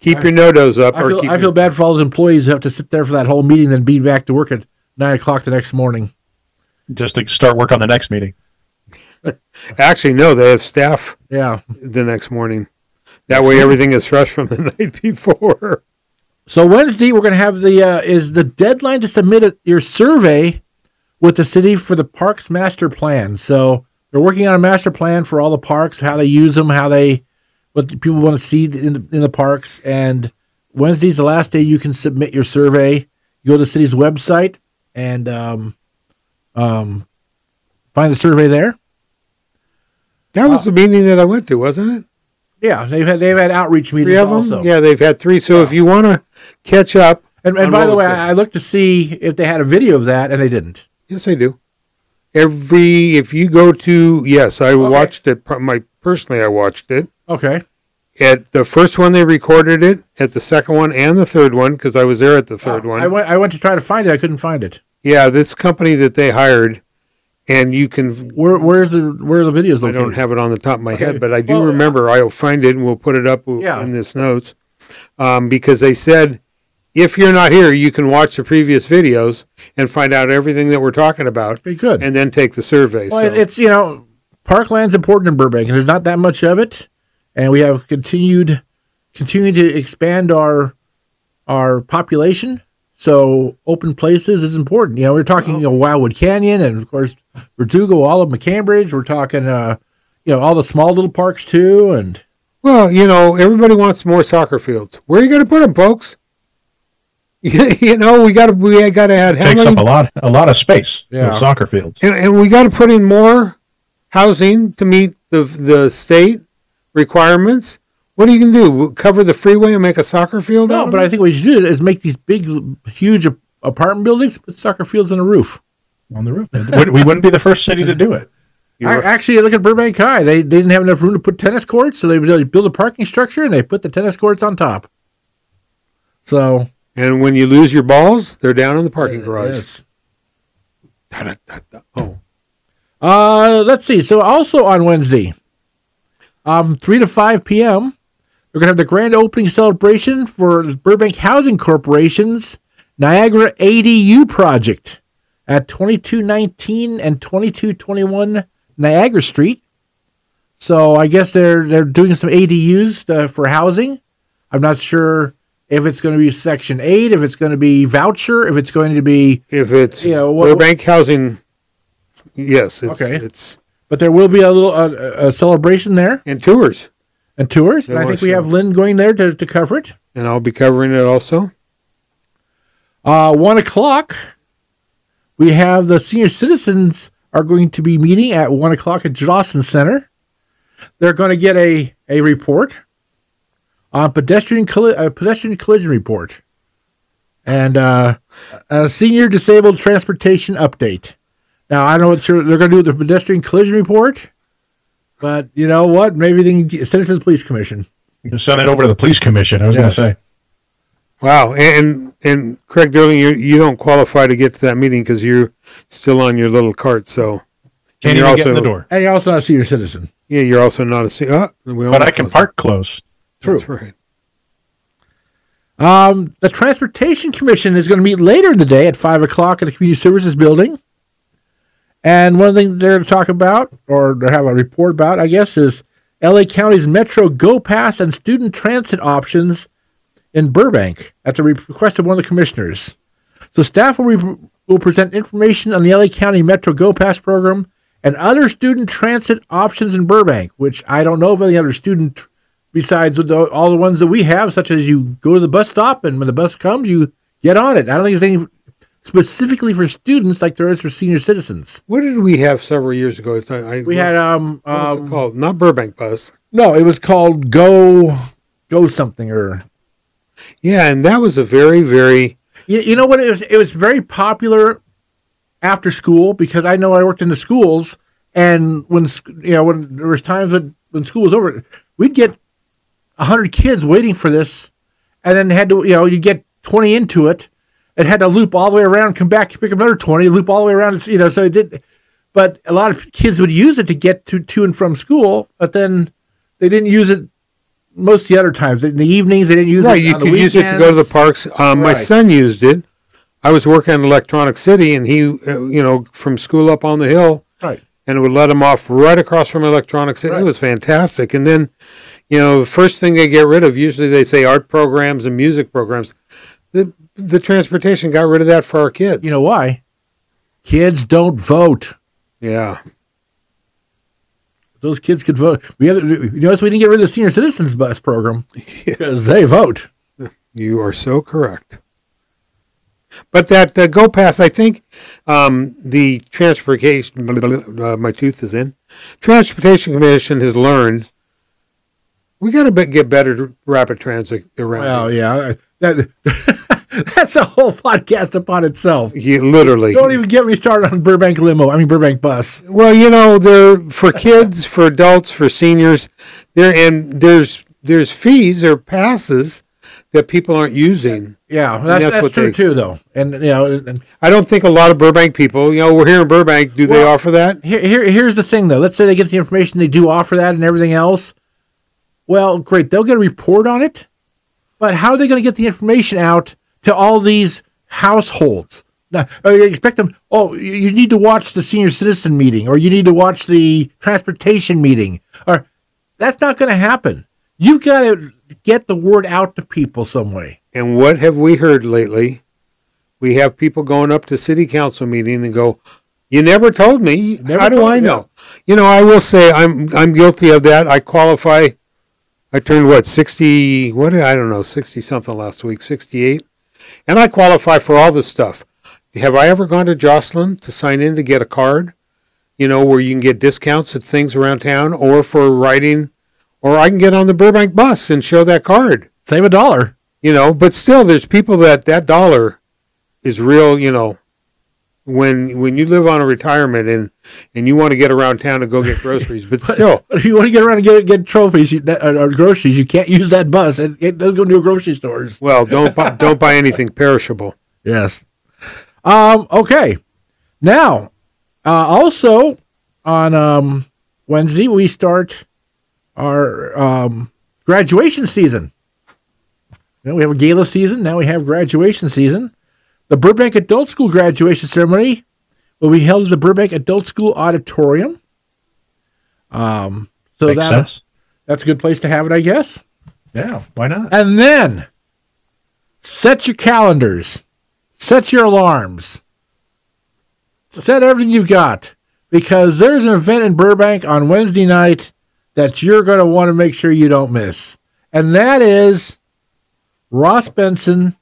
Keep your no-dos up.
I feel bad for all those employees who have to sit there for that whole meeting, then be back to work at 9 o'clock the next morning.
Just to start work on the next meeting.
Actually, no, they have staff
the
next morning. That way everything is fresh from the night before.
So Wednesday, we're going to have the deadline to submit your survey with the city for the parks master plan. So they're working on a master plan for all the parks, how they use them, what people want to see in the parks. And Wednesday's the last day you can submit your survey. go to the city's website and find the survey there.
That was the meeting that I went to, wasn't it?
Yeah, they've had outreach meetings
3 of them?
also.
Yeah, they've had 3. So if you want to catch up.
And by the way, I looked to see if they had a video of that, and they didn't.
Yes, they do. If you go to, yes, I watched it. Personally, I watched it.
Okay.
At the first one, they recorded it. At the second one and the third one, because I was there at the third one.
I went to try to find it. I couldn't find it.
Yeah, this company that they hired, and you can.
Where are the videos located?
I don't have it on the top of my head, but I do remember. I'll find it and we'll put it up in this notes, because they said if you're not here, you can watch the previous videos and find out everything that we're talking about.
Very good.
And then take the survey.
Well,
so.
it's parkland's important in Burbank, and there's not that much of it, and we have continuing to expand our population. So open places is important. We're talking Wildwood Canyon, and of course Verdugo, all of McCambridge. We're talking all the small little parks too. And
everybody wants more soccer fields. Where are you going to put them, folks? We got to add.
Takes up a lot of space.
Yeah.
With soccer fields,
and we got to put in more housing to meet the state requirements. What are you going to do? Cover the freeway and make a soccer field?
No, but I think what you should do is make these big, huge apartment buildings, put soccer fields on the roof.
On the roof. We wouldn't be the first city to do it.
Actually, look at Burbank High. They didn't have enough room to put tennis courts, so they built a parking structure and they put the tennis courts on top. So.
And when you lose your balls, they're down in the parking garage.
Yes. Let's see. So also on Wednesday, 3 to 5 p.m., we're going to have the grand opening celebration for the Burbank Housing Corporation's Niagara ADU project at 2219 and 2221 Niagara Street. So I guess they're doing some ADUs for housing. I'm not sure if it's going to be Section 8, if it's going to be voucher, if it's going to be...
If it's Burbank Housing, yes.
But there will be a little a celebration there.
And tours.
And I think we have Lynn going there to cover it.
And I'll be covering it also.
1 o'clock, we have the senior citizens are going to be meeting at 1 o'clock at Dawson Center. They're going to get a report on pedestrian collision report and a senior disabled transportation update. Now, I don't know what they're going to do with the pedestrian collision report, but you know what? Maybe they can send it to the police commission.
You can send it over to the police commission, I was going to say.
Wow. And Craig Durling, you don't qualify to get to that meeting because you're still on your little cart, so.
Can't even get in the door.
And you're also not a senior citizen.
Yeah, you're also not a senior.
But I can park close.
True.
That's right.
The Transportation Commission is going to meet later in the day at 5 o'clock at the Community Services Building. And one of the things they're going to talk about, or they have a report about, I guess, is L.A. County's Metro Go Pass and student transit options in Burbank at the request of one of the commissioners. So staff will present information on the L.A. County Metro Go Pass program and other student transit options in Burbank, which I don't know of any other student besides all the ones that we have, such as you go to the bus stop and when the bus comes, you get on it. I don't think there's any specifically for students like there is for senior citizens.
What did we have several years ago?
We had
what was it called? Not Burbank Bus.
No, it was called Go something or.
Yeah, and that was a very, very.
You know what? It was very popular after school because I know I worked in the schools, and when there was times when school was over, we'd get 100 kids waiting for this, and then had to you get 20 into it. It had to loop all the way around, come back, pick up another 20, loop all the way around. So it did. But a lot of kids would use it to get to and from school, but then they didn't use it most of the other times. In the evenings, they didn't use it.
Right, you could use it to go to the parks. My son used it. I was working in Electronic City, and he, from school up on the hill,
right,
and it would let him off right across from Electronic City. Right. It was fantastic. And then, the first thing they get rid of, usually they say art programs and music programs. The transportation got rid of that for our kids.
You know why? Kids don't vote.
Yeah.
Those kids could vote. We didn't get rid of the senior citizens bus program because they vote.
You are so correct. But that Go Pass, I think the transportation, my tooth is in, Transportation Commission has learned we got to get better rapid transit around.
Well, yeah. That's a whole podcast upon itself.
Literally.
Don't even get me started on Burbank bus.
Well, they're for kids, for adults, for seniors. There's fees or passes that people aren't using.
Yeah, that's true too, though. And
I don't think a lot of Burbank people, we're here in Burbank. Do they offer that?
Here's the thing, though. Let's say they get the information, they do offer that and everything else. Well, great. They'll get a report on it. But how are they going to get the information out to all these households? Now, you expect them, you need to watch the senior citizen meeting, or you need to watch the transportation meeting. Or that's not going to happen. You've got to get the word out to people some way.
And what have we heard lately? We have people going up to city council meeting and go, you never told me. How do I know? I will say I'm guilty of that. I qualify. I turned 60, 60 something last week, 68. And I qualify for all this stuff. Have I ever gone to Jocelyn to sign in to get a card? Where you can get discounts at things around town, or for riding, or I can get on the Burbank bus and show that card.
Save $1.
But still there's people that $1 is real, when you live on a retirement and you want to get around town to go get groceries, but still.
If you want to get around and get trophies or groceries, you can't use that bus. It doesn't go to grocery stores.
Well, don't buy anything perishable.
Yes. Okay. Now, also on Wednesday, we start our graduation season. We have a gala season. Now we have graduation season. The Burbank Adult School graduation ceremony will be held at the Burbank Adult School Auditorium.
Makes sense.
That's a good place to have it, I guess.
Yeah, why not?
And then set your calendars, set your alarms, set everything you've got, because there's an event in Burbank on Wednesday night that you're going to want to make sure you don't miss. And that is Ross Benson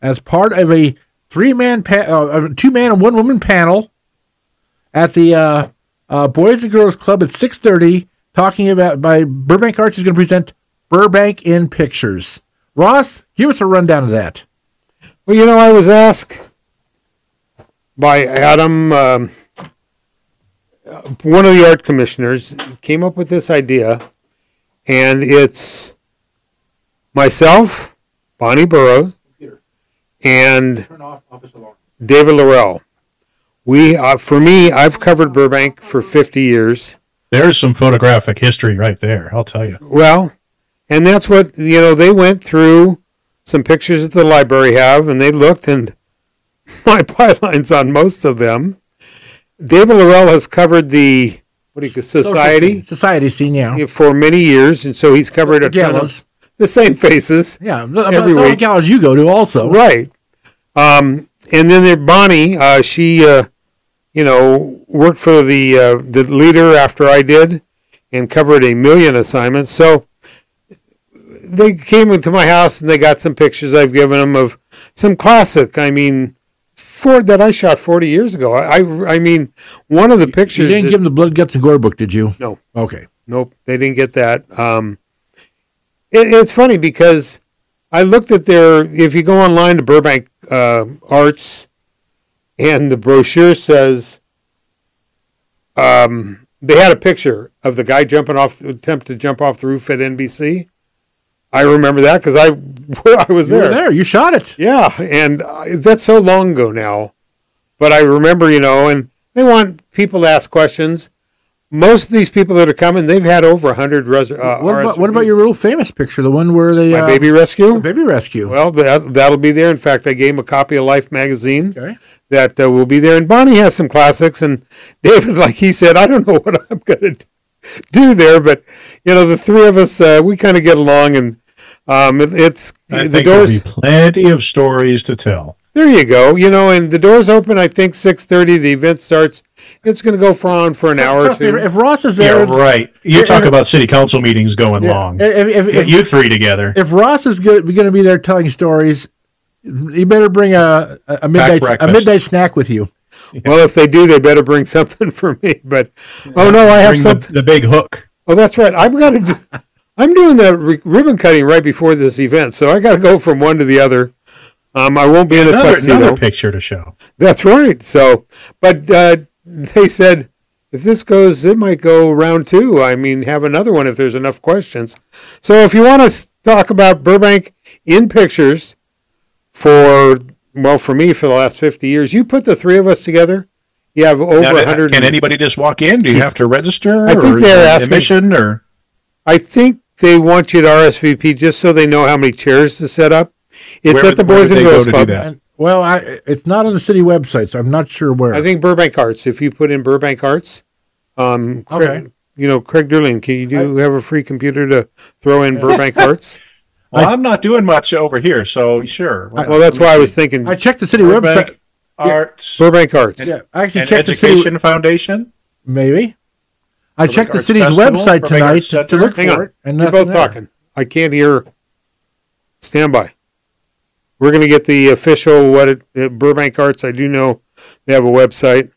as part of a two-man and one-woman panel at the Boys and Girls Club at 6:30, talking about Burbank Arts is going to present Burbank in Pictures. Ross, give us a rundown of that.
Well, I was asked by Adam, one of the art commissioners, came up with this idea, and it's myself, Bonnie Burrow, and David Laurell. For me, I've covered Burbank for 50 years.
There's some photographic history right there, I'll tell you.
Well, and that's what, they went through some pictures that the library have, and they looked, and my bylines on most of them. David Laurell has covered the society
scene, yeah,
for many years, and so he's covered a ton of the same faces.
Yeah, every week. Galas you go to also,
right? And then Bonnie, she worked for the leader after I did, and covered 1 million assignments. So they came into my house and they got some pictures I've given them of some classic. Ford that I shot 40 years ago. I mean, one of the pictures.
You didn't give them the Blood, Guts, and Gore book, did you?
No.
Okay.
Nope, they didn't get that. It's funny because I looked at if you go online to Burbank Arts, and the brochure says, they had a picture of the guy attempt to jump off the roof at NBC. I remember that because I was there.
You were there. You shot it.
Yeah, and that's so long ago now. But I remember, and they want people to ask questions. Most of these people that are coming, they've had over 100
What about your real famous picture, the one where they...
My Baby Rescue?
Baby Rescue.
Well, that'll be there. In fact, I gave him a copy of Life magazine.
Okay.
That will be there. And Bonnie has some classics. And David, like he said, I don't know what I'm going to do there. But, the three of us, we kind of get along. And
I think there'll be plenty of stories to tell.
There you go. And the doors open, I think, 6:30. The event starts. It's going to go for an hour or two.
If Ross is there...
Yeah, right. You talk about city council meetings going long. If you three together.
If Ross is going to be there telling stories, You better bring a midnight snack with you.
Yeah. Well, if they do, they better bring something for me. But oh no, I have something.
The big hook.
Oh, that's right. I'm doing the ribbon cutting right before this event, so I got to go from one to the other. I won't be in a tuxedo.
Another picture to show.
That's right. So, but they said if this goes, it might go round 2. I mean, have another one if there's enough questions. So, if you want to talk about Burbank in pictures for me for the last 50 years, you put the 3 of us together. You have over 100.
Can anybody just walk in? Do you have to register?
I think they're asking
admission, or
I think they want you to RSVP just so they know how many chairs to set up. It's at the Boys and Girls Club.
It's not on the city website, so I'm not sure where.
I think Burbank Arts. If you put in Burbank Arts,
okay.
Craig Durling, can you have a free computer to throw in Burbank Arts?
Well, I'm not doing much over here, so sure.
Well, that's why I was thinking.
I checked the city website.
Arts.
Burbank Arts.
Yeah, I actually
and
checked
Education
the city
Foundation.
Maybe. I checked the
Arts
city's
Festival,
website tonight to look
Hang
for
on.
it. And
You're both talking. I can't hear. Stand by. We're going to get the official Burbank Arts. I do know they have a website.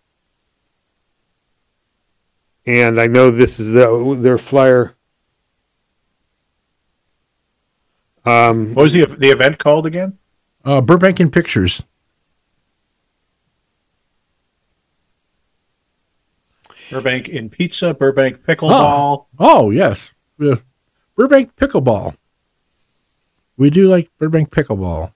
And I know this is their flyer.
What was the event called again?
Burbank in Pictures.
Burbank in Pizza, Burbank Pickleball.
Oh yes. Burbank Pickleball. We do like Burbank Pickleball.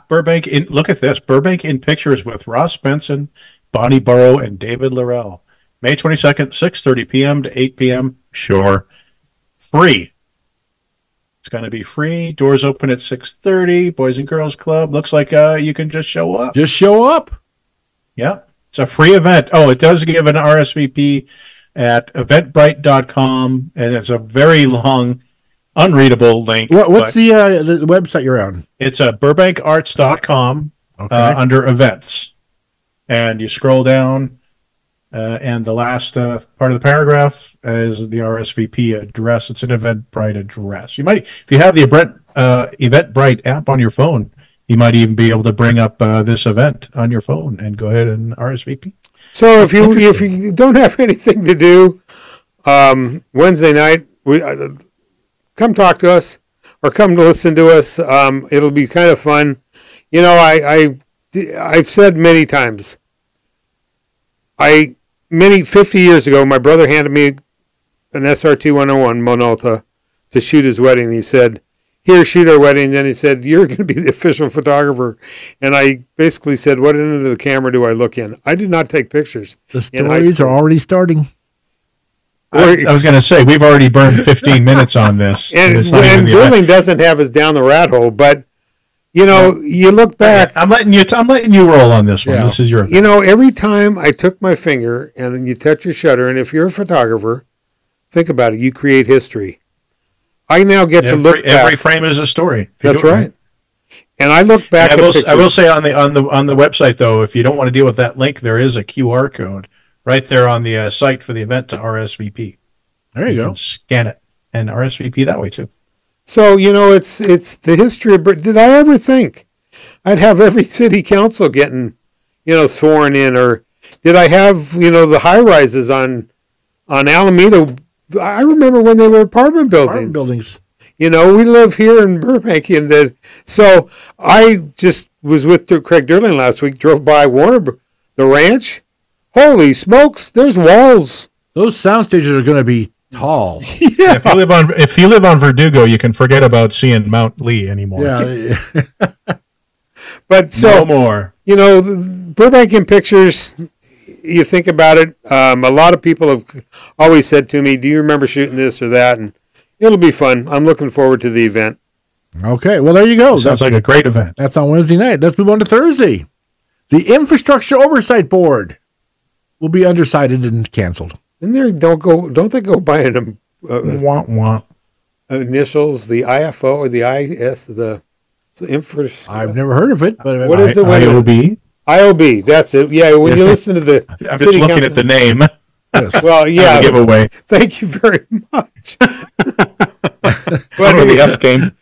Burbank look at this. Burbank in Pictures with Ross Benson, Bonnie Burrow, and David Laurell. May 22nd, 6:30 p.m. to 8 p.m. Sure. Free. It's going to be free. Doors open at 6:30. Boys and Girls Club. Looks like you can just show up.
Just show up.
Yeah. It's a free event. Oh, it does give an RSVP at eventbrite.com, and it's a very long, unreadable link.
What's the website you're on?
It's burbankarts.com under events. And you scroll down, and the last part of the paragraph is the RSVP address. It's an Eventbrite address. You might, if you have the Eventbrite app on your phone, you might even be able to bring up this event on your phone and go ahead and RSVP.
So if you don't have anything to do Wednesday night, come talk to us or come to listen to us. It'll be kind of fun. You know, I've said many times. 50 years ago, my brother handed me an SRT 101 Monalta to shoot his wedding. He said, "Here, shoot our wedding." And then he said, "You're going to be the official photographer." And I basically said, "What end of the camera do I look in?" I did not take pictures.
The stories are already starting.
I was going to say, we've already burned 15 minutes on this.
And Durling doesn't have us down the rat hole, but you know, you look back.
I'm letting you roll on this one. Yeah. This is your.
You know, every time I took my finger and you touch your shutter, and if you're a photographer, think about it. You create history. I now get to look back.
Every frame is a story.
That's right. And I look back.
I will say on the website though, if you don't want to deal with that link, there is a QR code right there on the site for the event to RSVP.
There you go.
Can scan it and RSVP that way too.
So, you know, it's the history of. Did I ever think I'd have every city council getting, you know, sworn in, or did I have, you know, the high rises on Alameda? I remember when they were apartment buildings. You know, we live here in Burbank, and so I just was with Craig Durling last week. Drove by Warner, the ranch. Holy smokes! There's walls.
Those sound stages are going to be tall.
Yeah. If you live on Verdugo, you can forget about seeing Mount Lee anymore.
Yeah.
But so
no more.
You know, Burbank in Pictures. You think about it. A lot of people have always said to me, "Do you remember shooting this or that?" And it'll be fun. I'm looking forward to the event.
Okay, well there you go.
Sounds like a great event.
That's on Wednesday night. Let's move on to Thursday. The Infrastructure Oversight Board will be undecided and canceled.
And don't they go by initials, the IFO or the IS, the
I've never heard of it, but
what is it?
IOB?
IOB, that's it. Yeah, when you listen to the
I'm just looking at the name.
Yes.
Well, yeah.
Giveaway.
Thank you very much.
Some of the F game.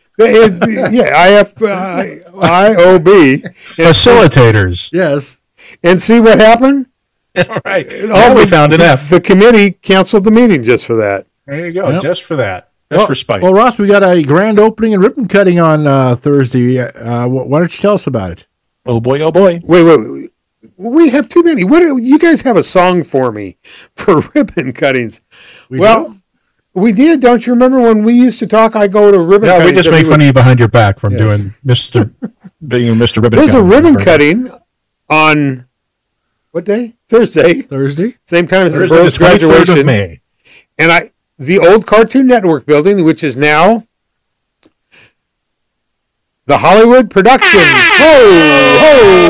IOB.
Facilitators.
Yes.
And see what happened?
All right. We found an F.
The committee canceled the meeting just for that.
There you go.
Yep.
Just for that. Just for spite.
Well, Ross, we got a grand opening and ribbon cutting on Thursday. Why don't you tell us about it?
Oh, boy. Oh, boy.
Wait. We have too many. You guys have a song for me for ribbon cuttings?
We do?
We did. Don't you remember when we used to talk? I go to ribbon cuttings.
We just make fun of you behind your back from
Yes.
doing being Mr. Ribbon.
There's a ribbon cutting on what day? Thursday. Same time as the
Thursday,
Burrow's
the 23rd
graduation.
of May.
And the old Cartoon Network building, which is now the Hollywood Production.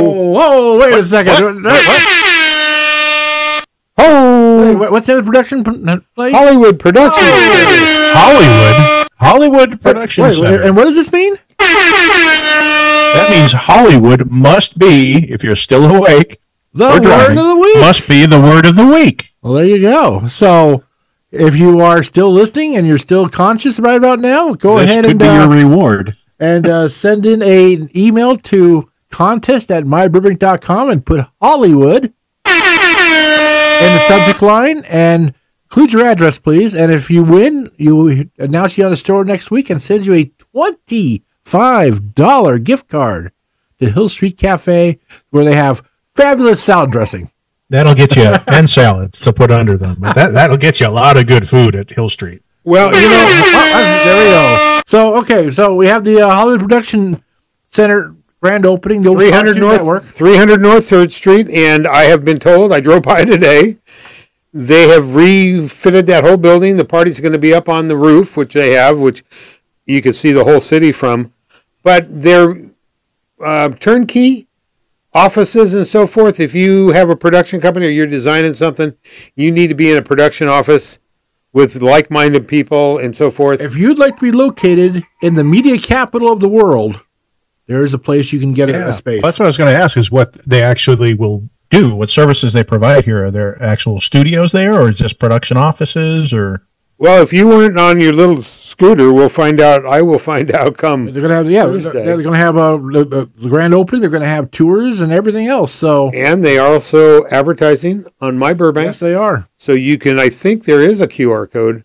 Whoa, wait a second. What's the name of the production place?
Hollywood Production.
Hollywood Production Center.
And what does this mean?
That means Hollywood must be, if you're still awake,
The
or
word
driving,
of the week.
must be the word of the week.
Well, there you go. So, if you are still listening and you're still conscious right about now, go
This
ahead
could
and
be your reward.
and send in an email to contest@myburbank.com and put Hollywood in the subject line and include your address, please. And if you win, you'll announce you on the store next week and send you a $25 gift card to Hill Street Cafe, where they have fabulous salad dressing.
That'll get you, and salads to put under them. But that'll get you a lot of good food at Hill Street.
Well,
there we go. So we have the Hollywood Production Center grand opening, the
300
Cartoon
North,
Network.
300 North 3rd Street, and I have been told, I drove by today, they have refitted that whole building. The party's going to be up on the roof, which they have, which you can see the whole city from. But they're turnkey offices and so forth. If you have a production company or you're designing something, you need to be in a production office with like-minded people and so forth.
If you'd like to be located in the media capital of the world, there's a place you can get a space.
That's what I was going to ask, is what they actually will do, what services they provide here. Are there actual studios there, or just production offices, or?
Well, if you weren't on your little scooter, we'll find out. I will find out come
They're going to have,
Thursday.
they're going to have the grand opening. They're going to have tours and everything else. So,
And they are also advertising on My Burbank.
yes, they are.
So you can, I think there is a QR code,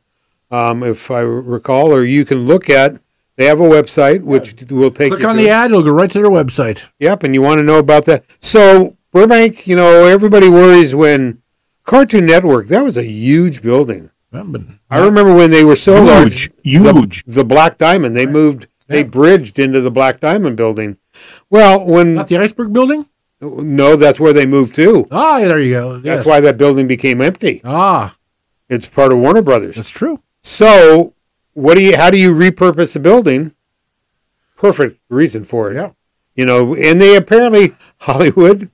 if I recall, or you can look at, they have a website, which will take you
Click on
to
the
it.
ad, it'll go right to their website.
Yep, and you want to know about that. So Burbank, everybody worries when Cartoon Network, that was a huge building. I remember when they were so large,
Huge.
the Black Diamond, they moved, they bridged into the Black Diamond building. Well,
Not the Iceberg Building?
no, that's where they moved to.
Ah, there you go.
That's
Yes.
why that building became empty.
Ah,
It's part of Warner Brothers.
that's true.
So, how do you repurpose a building? Perfect reason for it.
Yeah.
And they apparently, Hollywood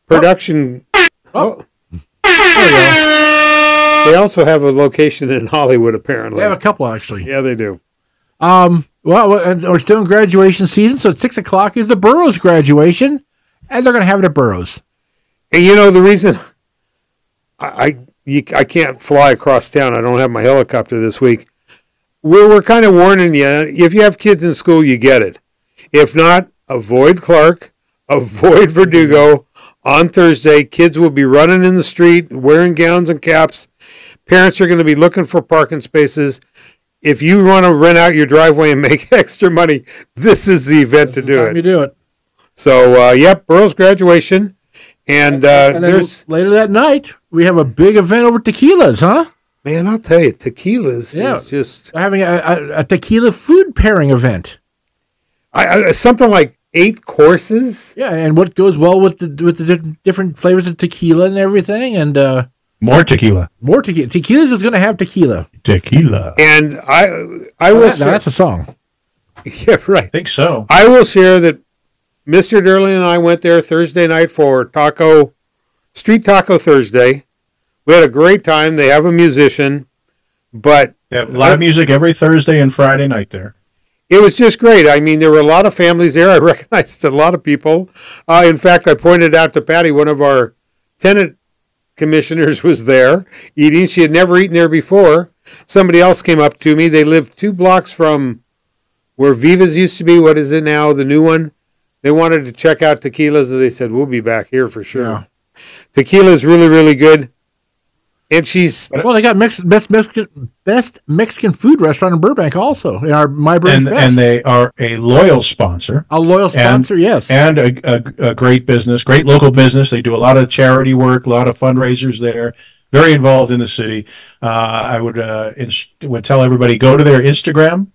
production.
Oh.
There you go. They also have a location in Hollywood, apparently.
They have a couple, actually.
Yeah, they do.
Well, and we're still in graduation season, so at 6 o'clock is the Burrow's graduation, and they're going to have it at Burrow's.
And the reason I can't fly across town, I don't have my helicopter this week. We're kind of warning you, if you have kids in school, you get it. If not, avoid Clark, avoid Verdugo. On Thursday, kids will be running in the street, wearing gowns and caps. Parents are going to be looking for parking spaces. If you want to rent out your driveway and make extra money, this is the event to do it.
You do it.
So, Burrow's graduation. And
And then
there's...
later that night, we have a big event over Tequila's, huh?
Man, I'll tell you, tequilas is just...
They're having a tequila food pairing event.
something like 8 courses.
Yeah, and what goes well with the different flavors of tequila and everything, and
More tequila.
more tequila. Tequila's is going to have tequila.
Tequila.
And I will
Now that's a song.
yeah, right.
I think so.
I will share that Mr. Durley and I went there Thursday night for Street Taco Thursday. We had a great time. They have a musician, but
They have live music every Thursday and Friday night there.
it was just great. I mean, there were a lot of families there. I recognized a lot of people. In fact, I pointed out to Patty, one of our tenant commissioners was there eating. She had never eaten there before. Somebody else came up to me. They lived 2 blocks from where Viva's used to be. What is it now? The new one. They wanted to check out tequilas, and they said, we'll be back here for sure.
Yeah.
Tequila is really, really good. And she's...
Well, they got best Mexican food restaurant in Burbank also. In our My Burbank Best.
And they are a loyal sponsor.
A loyal sponsor, yes.
And a great business, great local business. They do a lot of charity work, a lot of fundraisers there. Very involved in the city. I would tell everybody, go to their Instagram,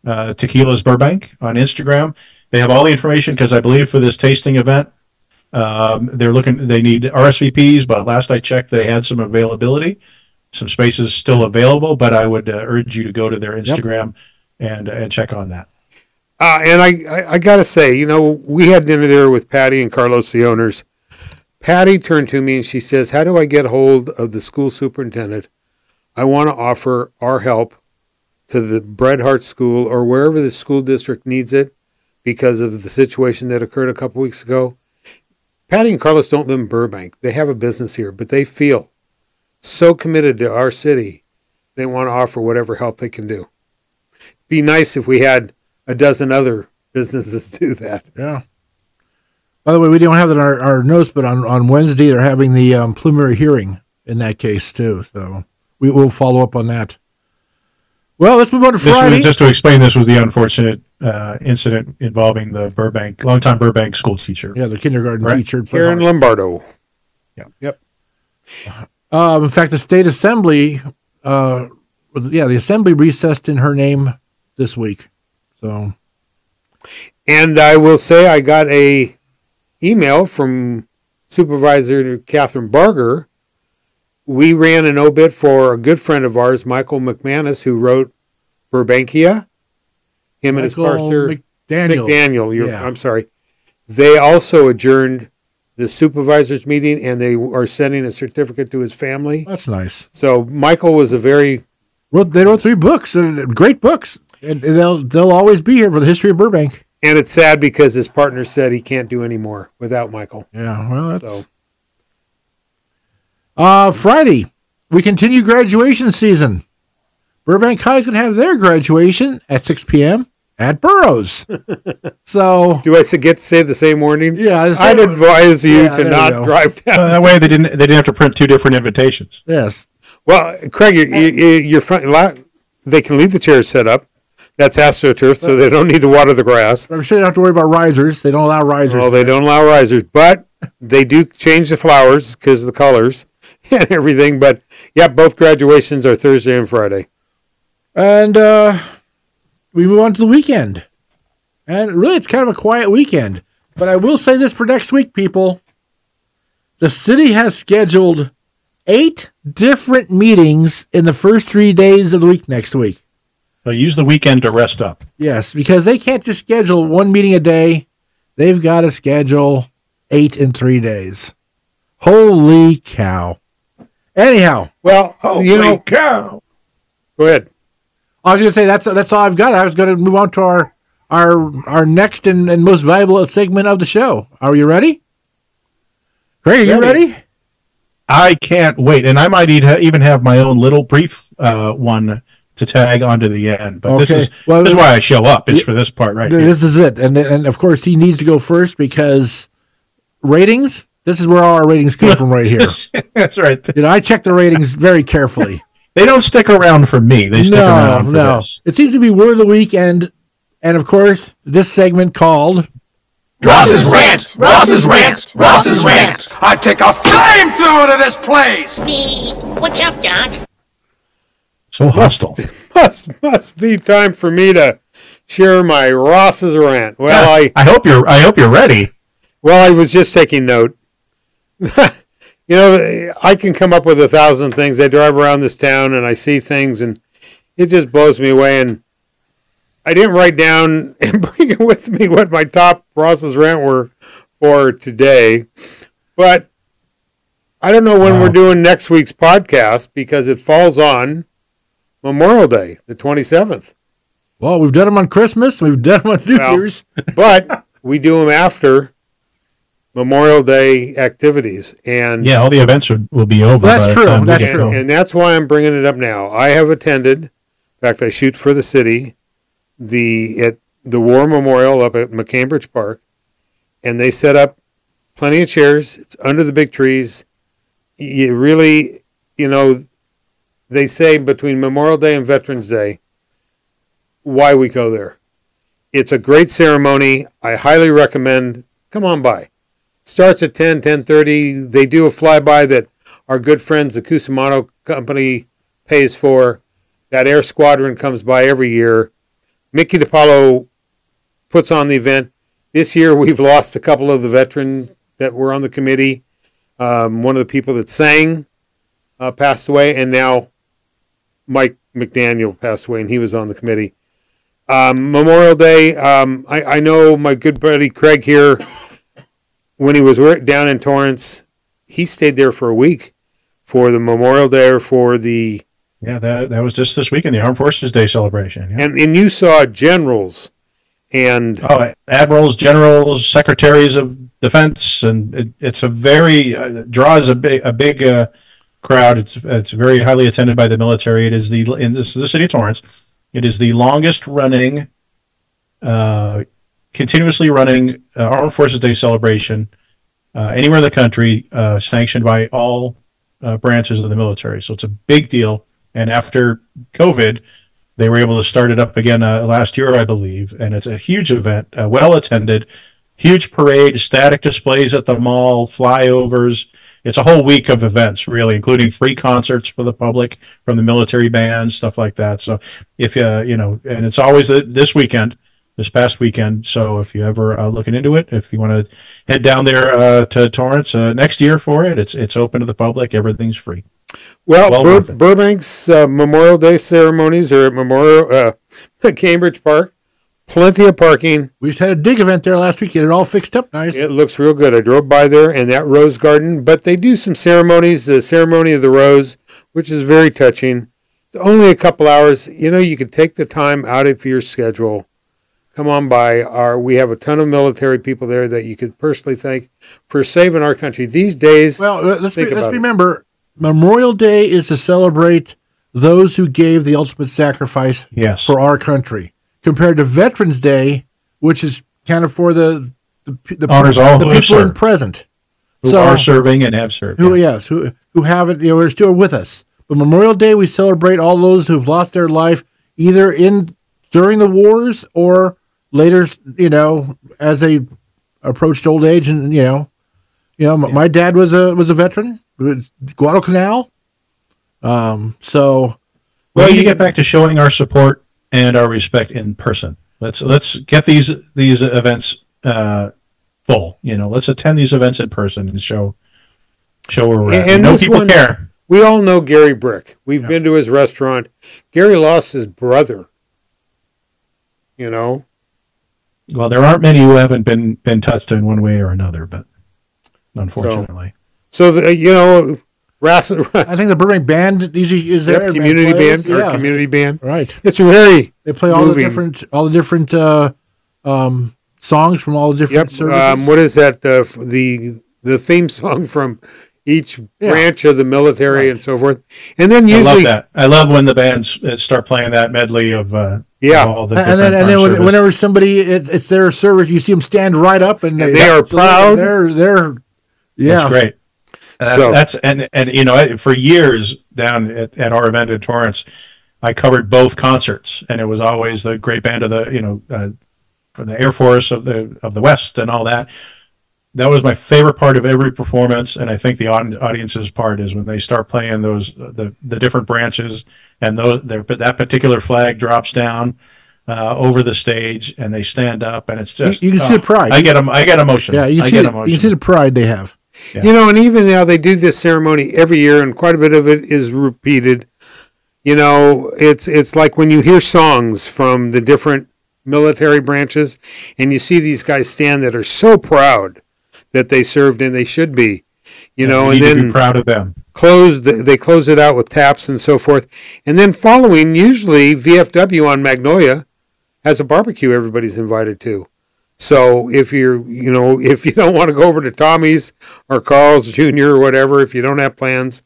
Tequilas Burbank on Instagram. They have all the information because I believe for this tasting event, they need RSVPs, but last I checked, they had some availability, some spaces still available, but I would urge you to go to their Instagram and check on that.
And I got to say, we had dinner there with Patty and Carlos, the owners. Patty turned to me and she says, how do I get hold of the school superintendent? I want to offer our help to the Bret Harte School or wherever the school district needs it because of the situation that occurred a couple weeks ago. Patty and Carlos don't live in Burbank. They have a business here, but they feel so committed to our city, they want to offer whatever help they can do. Be nice if we had a dozen other businesses do that.
Yeah. By the way, we don't have that in our notes, but on Wednesday they're having the preliminary hearing in that case too. So we will follow up on that. Well, let's move on to Friday.
Just to explain, this was the unfortunate incident involving the longtime Burbank school teacher.
Yeah, the kindergarten teacher.
Karen Lombardo.
Yeah.
Yep.
In fact, the state assembly, the assembly recessed in her name this week. So,
and I will say I got a email from Supervisor Catherine Barger. We ran an obit for a good friend of ours, Michael McManus, who wrote Burbankia. Him and his partner, McDaniel. I'm sorry. They also adjourned the supervisors meeting, and they are sending a certificate to his family.
That's nice.
So Michael was they
wrote 3 books, great books, and they'll always be here for the history of Burbank.
And it's sad because his partner said he can't do any more without Michael.
Yeah, well, that's... Friday, we continue graduation season. Burbank High is going to have their graduation at 6 p.m. at Burrow's. So,
do I get to say the same morning?
Yeah,
I'd advise you to not drive down.
That way, they didn't have to print 2 different invitations.
Yes.
Well, Craig, your front they can leave the chairs set up. That's AstroTurf, so they don't need to water the grass.
I'm sure they don't have to worry about risers. They don't allow risers.
Well, they don't allow risers, but they do change the flowers because of the colors and everything. But yeah, both graduations are Thursday and Friday.
And we move on to the weekend. And really, it's kind of a quiet weekend. But I will say this for next week, people. The city has scheduled 8 different meetings in the first 3 days of the week next week.
So use the weekend to rest up.
Yes, because they can't just schedule 1 meeting a day. They've got to schedule 8 in 3 days. Holy cow. Anyhow.
Well,
Holy cow.
Go ahead.
I was going to say that's all I've got. I was going to move on to our next and most valuable segment of the show. Are you ready? Craig, are you ready?
I can't wait. And I might even have my own little brief one to tag onto the end. But
okay.
this is why I show up. It's for this part right here.
This is it. And of course, he needs to go first because ratings, this is where all our ratings come from right here.
That's right.
I check the ratings very carefully.
They don't stick around for me. They stick around for this.
It seems to be Word of the Week and of course, this segment called...
Ross's Rant! Ross's Rant! Ross's Rant! I take a flamethrower to this place!
Me. What's up, Doc?
So hostile.
Must be time for me to share my Ross's Rant. Well,
yeah, I hope you're ready.
Well, I was just taking note. I can come up with 1,000 things. I drive around this town and I see things and it just blows me away. And I didn't write down and bring it with me what my top Ross's Rant were for today. But I don't know when we're doing next week's podcast because it falls on Memorial Day, the 27th.
Well, we've done them on Christmas. We've done them on New Year's.
But we do them after Memorial Day activities. And
yeah, all the events will be over.
That's true. That's true.
And that's why I'm bringing it up now. I have attended, in fact, I shoot for the city, at the War Memorial up at McCambridge Park, and they set up plenty of chairs. It's under the big trees. You really, they say between Memorial Day and Veterans Day, why we go there. It's a great ceremony. I highly recommend. Come on by. Starts at 10:30. They do a flyby that our good friends, the Cusimano Company, pays for. That Air Squadron comes by every year. Mickey DiPaolo puts on the event. This year we've lost a couple of the veterans that were on the committee. One of the people that sang passed away, and now Mike McDaniel passed away, and he was on the committee. Memorial Day, I know my good buddy Craig here, when he was down in Torrance, he stayed there for a week for the Memorial Day or for the...
Yeah, that was just this weekend, the Armed Forces Day celebration. Yeah.
And you saw generals and...
Oh, admirals, generals, secretaries of defense, and it's a very... draws a big crowd. It's very highly attended by the military. It is in the city of Torrance. It is the longest running, continuously running Armed Forces Day celebration anywhere in the country, sanctioned by all branches of the military. So it's a big deal. And after COVID, they were able to start it up again last year, I believe. And it's a huge event, well attended, huge parade, static displays at the mall, flyovers. It's a whole week of events, really, including free concerts for the public from the military bands, stuff like that. So if and it's always this past weekend. So if you ever looking into it, if you want to head down there to Torrance next year for it, it's open to the public. Everything's free.
Well, Burbank's Memorial Day ceremonies are at Cambridge Park. Plenty of parking.
We just had a dig event there last week. Get it all fixed up nice.
It looks real good. I drove by there and that rose garden, but they do some ceremonies, the ceremony of the rose, which is very touching. It's only a couple hours. You could take the time out of your schedule. Come on by. We have a ton of military people there that you could personally thank for saving our country. These days,
let's remember, Memorial Day is to celebrate those who gave the ultimate sacrifice for our country. Compared to Veterans Day, which is kind of for the
honors all
the people in present,
who are serving and have served.
Who haven't, are still with us. But Memorial Day, we celebrate all those who've lost their life either during the wars or later, as they approached old age. And my dad was a veteran, Guadalcanal.
You get back to showing our support and our respect in person. Let's get these events full. Let's attend these events in person and show where we're at. And people care.
We all know Gary Brick. We've been to his restaurant. Gary lost his brother. Well,
there aren't many who haven't been touched in one way or another, but unfortunately.
I think the Burbank band usually is there.
Community band.
Right.
It's very
They play all the different songs from all the different services.
What is that? The theme song from each branch of the military and so forth. And then usually, I
love that. I love when the bands start playing that medley of all the different
and then whenever somebody it's their service, you see them stand right up and
they are proud.
They're
That's great. And for years down at our event in Torrance, I covered both concerts, and it was always the great band of the for the Air Force of the West and all that. That was my favorite part of every performance, and I think the audience's part is when they start playing the different branches, and that particular flag drops down over the stage, and they stand up, and it's just
you can see the pride.
I get emotion.
Yeah, you can see the pride they have.
Yeah. And even now they do this ceremony every year, and quite a bit of it is repeated. It's like when you hear songs from the different military branches, and you see these guys stand that are so proud that they served, and they should be. And then
be proud of them.
They close it out with taps and so forth, and then following, usually VFW on Magnolia has a barbecue everybody's invited to. So if if you don't want to go over to Tommy's or Carl's Jr. or whatever, if you don't have plans,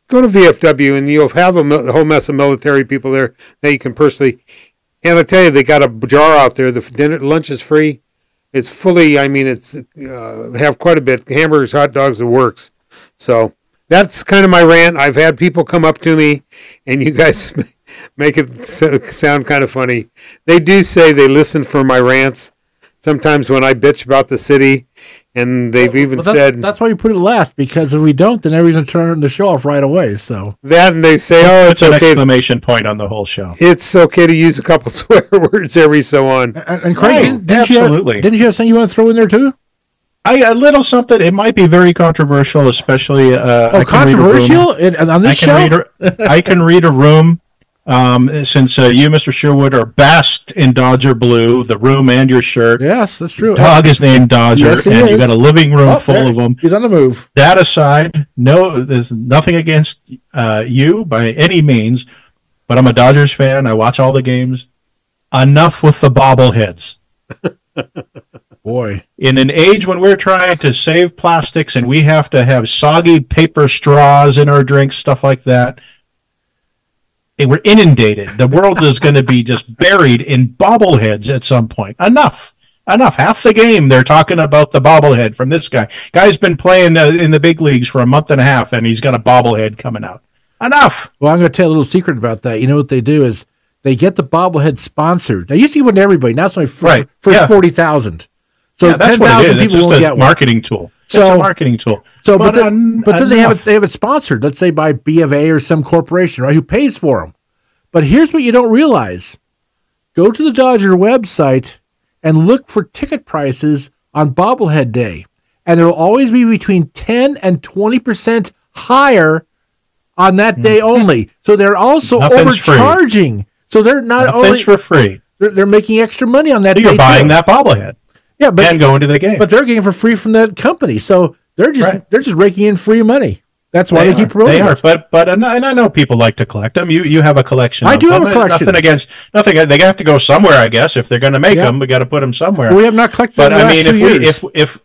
go to VFW and you'll have a whole mess of military people there that you can personally. And I tell you, they got a jar out there. The lunch is free. It's fully, it's have quite a bit. Hamburgers, hot dogs, the works. So that's kind of my rant. I've had people come up to me, and you guys make it sound kind of funny. They do say they listen for my rants sometimes when I bitch about the city, and they've said...
That's why you put it last, because if we don't, then everybody's going to turn the show off right away. So
that, and they say, oh, it's
an
okay.
Exclamation point on the whole show.
It's okay to use a couple swear words every so on.
And Craig, didn't
absolutely.
Didn't you have something you want to throw in there too?
A little something. It might be very controversial, especially...
controversial? On this show?
I can read a room. Since you, Mr. Sherwood, are basked in Dodger blue, the room and your shirt.
Yes, that's true.
Dog is named Dodger,
yes,
and you got a living room full of them.
He's on the move.
That aside, no, there's nothing against you by any means, but I'm a Dodgers fan. I watch all the games. Enough with the bobbleheads.
Boy.
In an age when we're trying to save plastics and we have to have soggy paper straws in our drinks, stuff like that, we're inundated. The world is going to be just buried in bobbleheads at some point. Enough. Half the game they're talking about the bobblehead from this guy. Guy's been playing in the big leagues for a month and a half, and he's got a bobblehead coming out. Enough.
Well, I'm going to tell you a little secret about that. You know what they do is they get the bobblehead sponsored. They used to give it to everybody. Now it's only for 40,000. So
that's what it is.
People
it's just
get
a marketing tool. It's a marketing tool.
So, but then they have it sponsored. Let's say by B of A or some corporation, right? Who pays for them? But here's what you don't realize: go to the Dodger website and look for ticket prices on Bobblehead Day, and it'll always be between 10 and 20% higher on that day only. So they're also overcharging. So they're not only
for free.
They're making extra money on that day.
You're buying that bobblehead.
Yeah, but
and going to the game.
But they're getting for free from that company, so they're just raking in free money. That's why they keep promoting.
They are, but and I know people like to collect them. You have a collection.
I do have a collection.
Nothing. They have to go somewhere, I guess. If they're going to make them, we got to put them somewhere.
Well, we have not collected.
But
them I mean,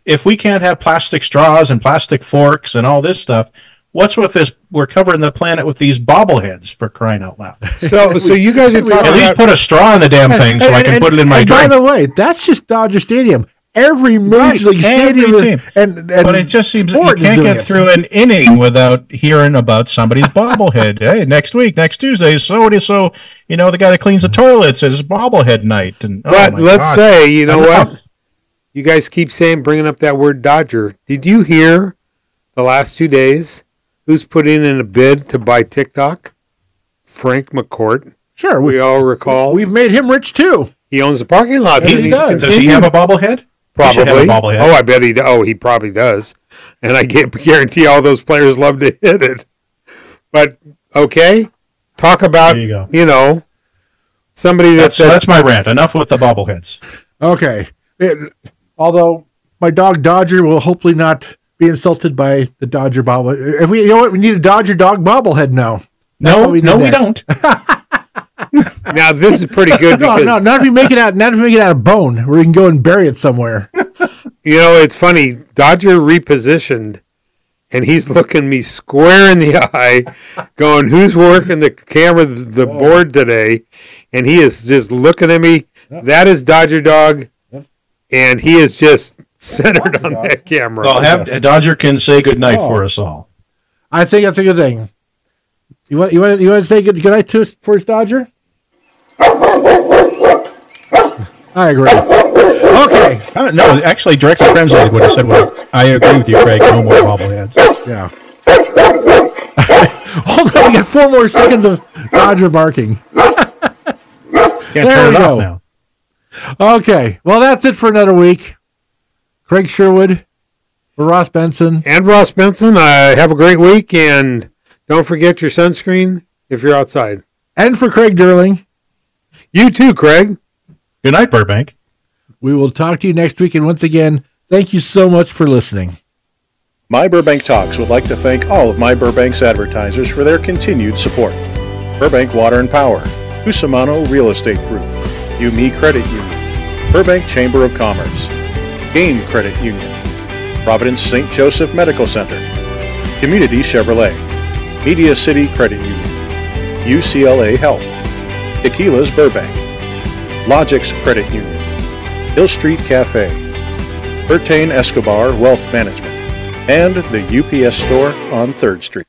if we can't have plastic straws and plastic forks and all this stuff, what's with this? We're covering the planet with these bobbleheads, for crying out loud.
So you guys are talking
at least put a straw in the damn thing so I can put it in my drink.
By the way, that's just Dodger Stadium. Every major league stadium,
but it just seems you can't get through an inning without hearing about somebody's bobblehead. Hey, next Tuesday, so the guy that cleans the toilets is bobblehead night. And
but let's say, you know what? You guys keep bringing up that word Dodger. Did you hear the last 2 days who's putting in a bid to buy TikTok? Frank McCourt.
Sure,
we all recall.
We've made him rich too.
He owns the parking lot.
Does he have a bobblehead?
Probably. Oh, I bet he probably does. And I guarantee all those players love to hit it. But, okay, talk about, somebody
that's my rant. Enough with the bobbleheads.
Okay. Although my dog Dodger will hopefully not be insulted by the Dodger bobblehead. We need a Dodger dog bobblehead now.
No, we don't.
Now this is pretty good because
not if we make it out of bone where we can go and bury it somewhere.
It's funny. Dodger repositioned, and he's looking me square in the eye, going, "Who's working the camera, the board today?" And he is just looking at me. That is Dodger Dog, and he is just centered on that camera.
Well, Dodger can say goodnight for us all.
I think that's a good thing. You want to say goodnight to us first, Dodger? I agree. Okay.
No, actually, directly translated what I said was, I agree with you, Craig. No more bobbleheads.
Yeah. Hold on, we got 4 more seconds of Dodger barking.
Can't turn it off now.
Okay. Well, that's it for another week. Craig Sherwood, for Ross Benson.
And Ross Benson, have a great week, and don't forget your sunscreen if you're outside.
And for Craig Durling.
You too, Craig.
Good night, Burbank.
We will talk to you next week, and once again, thank you so much for listening.
My Burbank Talks would like to thank all of My Burbank's advertisers for their continued support. Burbank Water and Power, Cusimano Real Estate Group, UME Credit Union, Burbank Chamber of Commerce, Gain Credit Union, Providence St. Joseph Medical Center, Community Chevrolet, Media City Credit Union, UCLA Health, Tequila's Burbank, Logix Credit Union, Hill Street Cafe, Bertain Escobar Wealth Management, and the UPS Store on 3rd Street.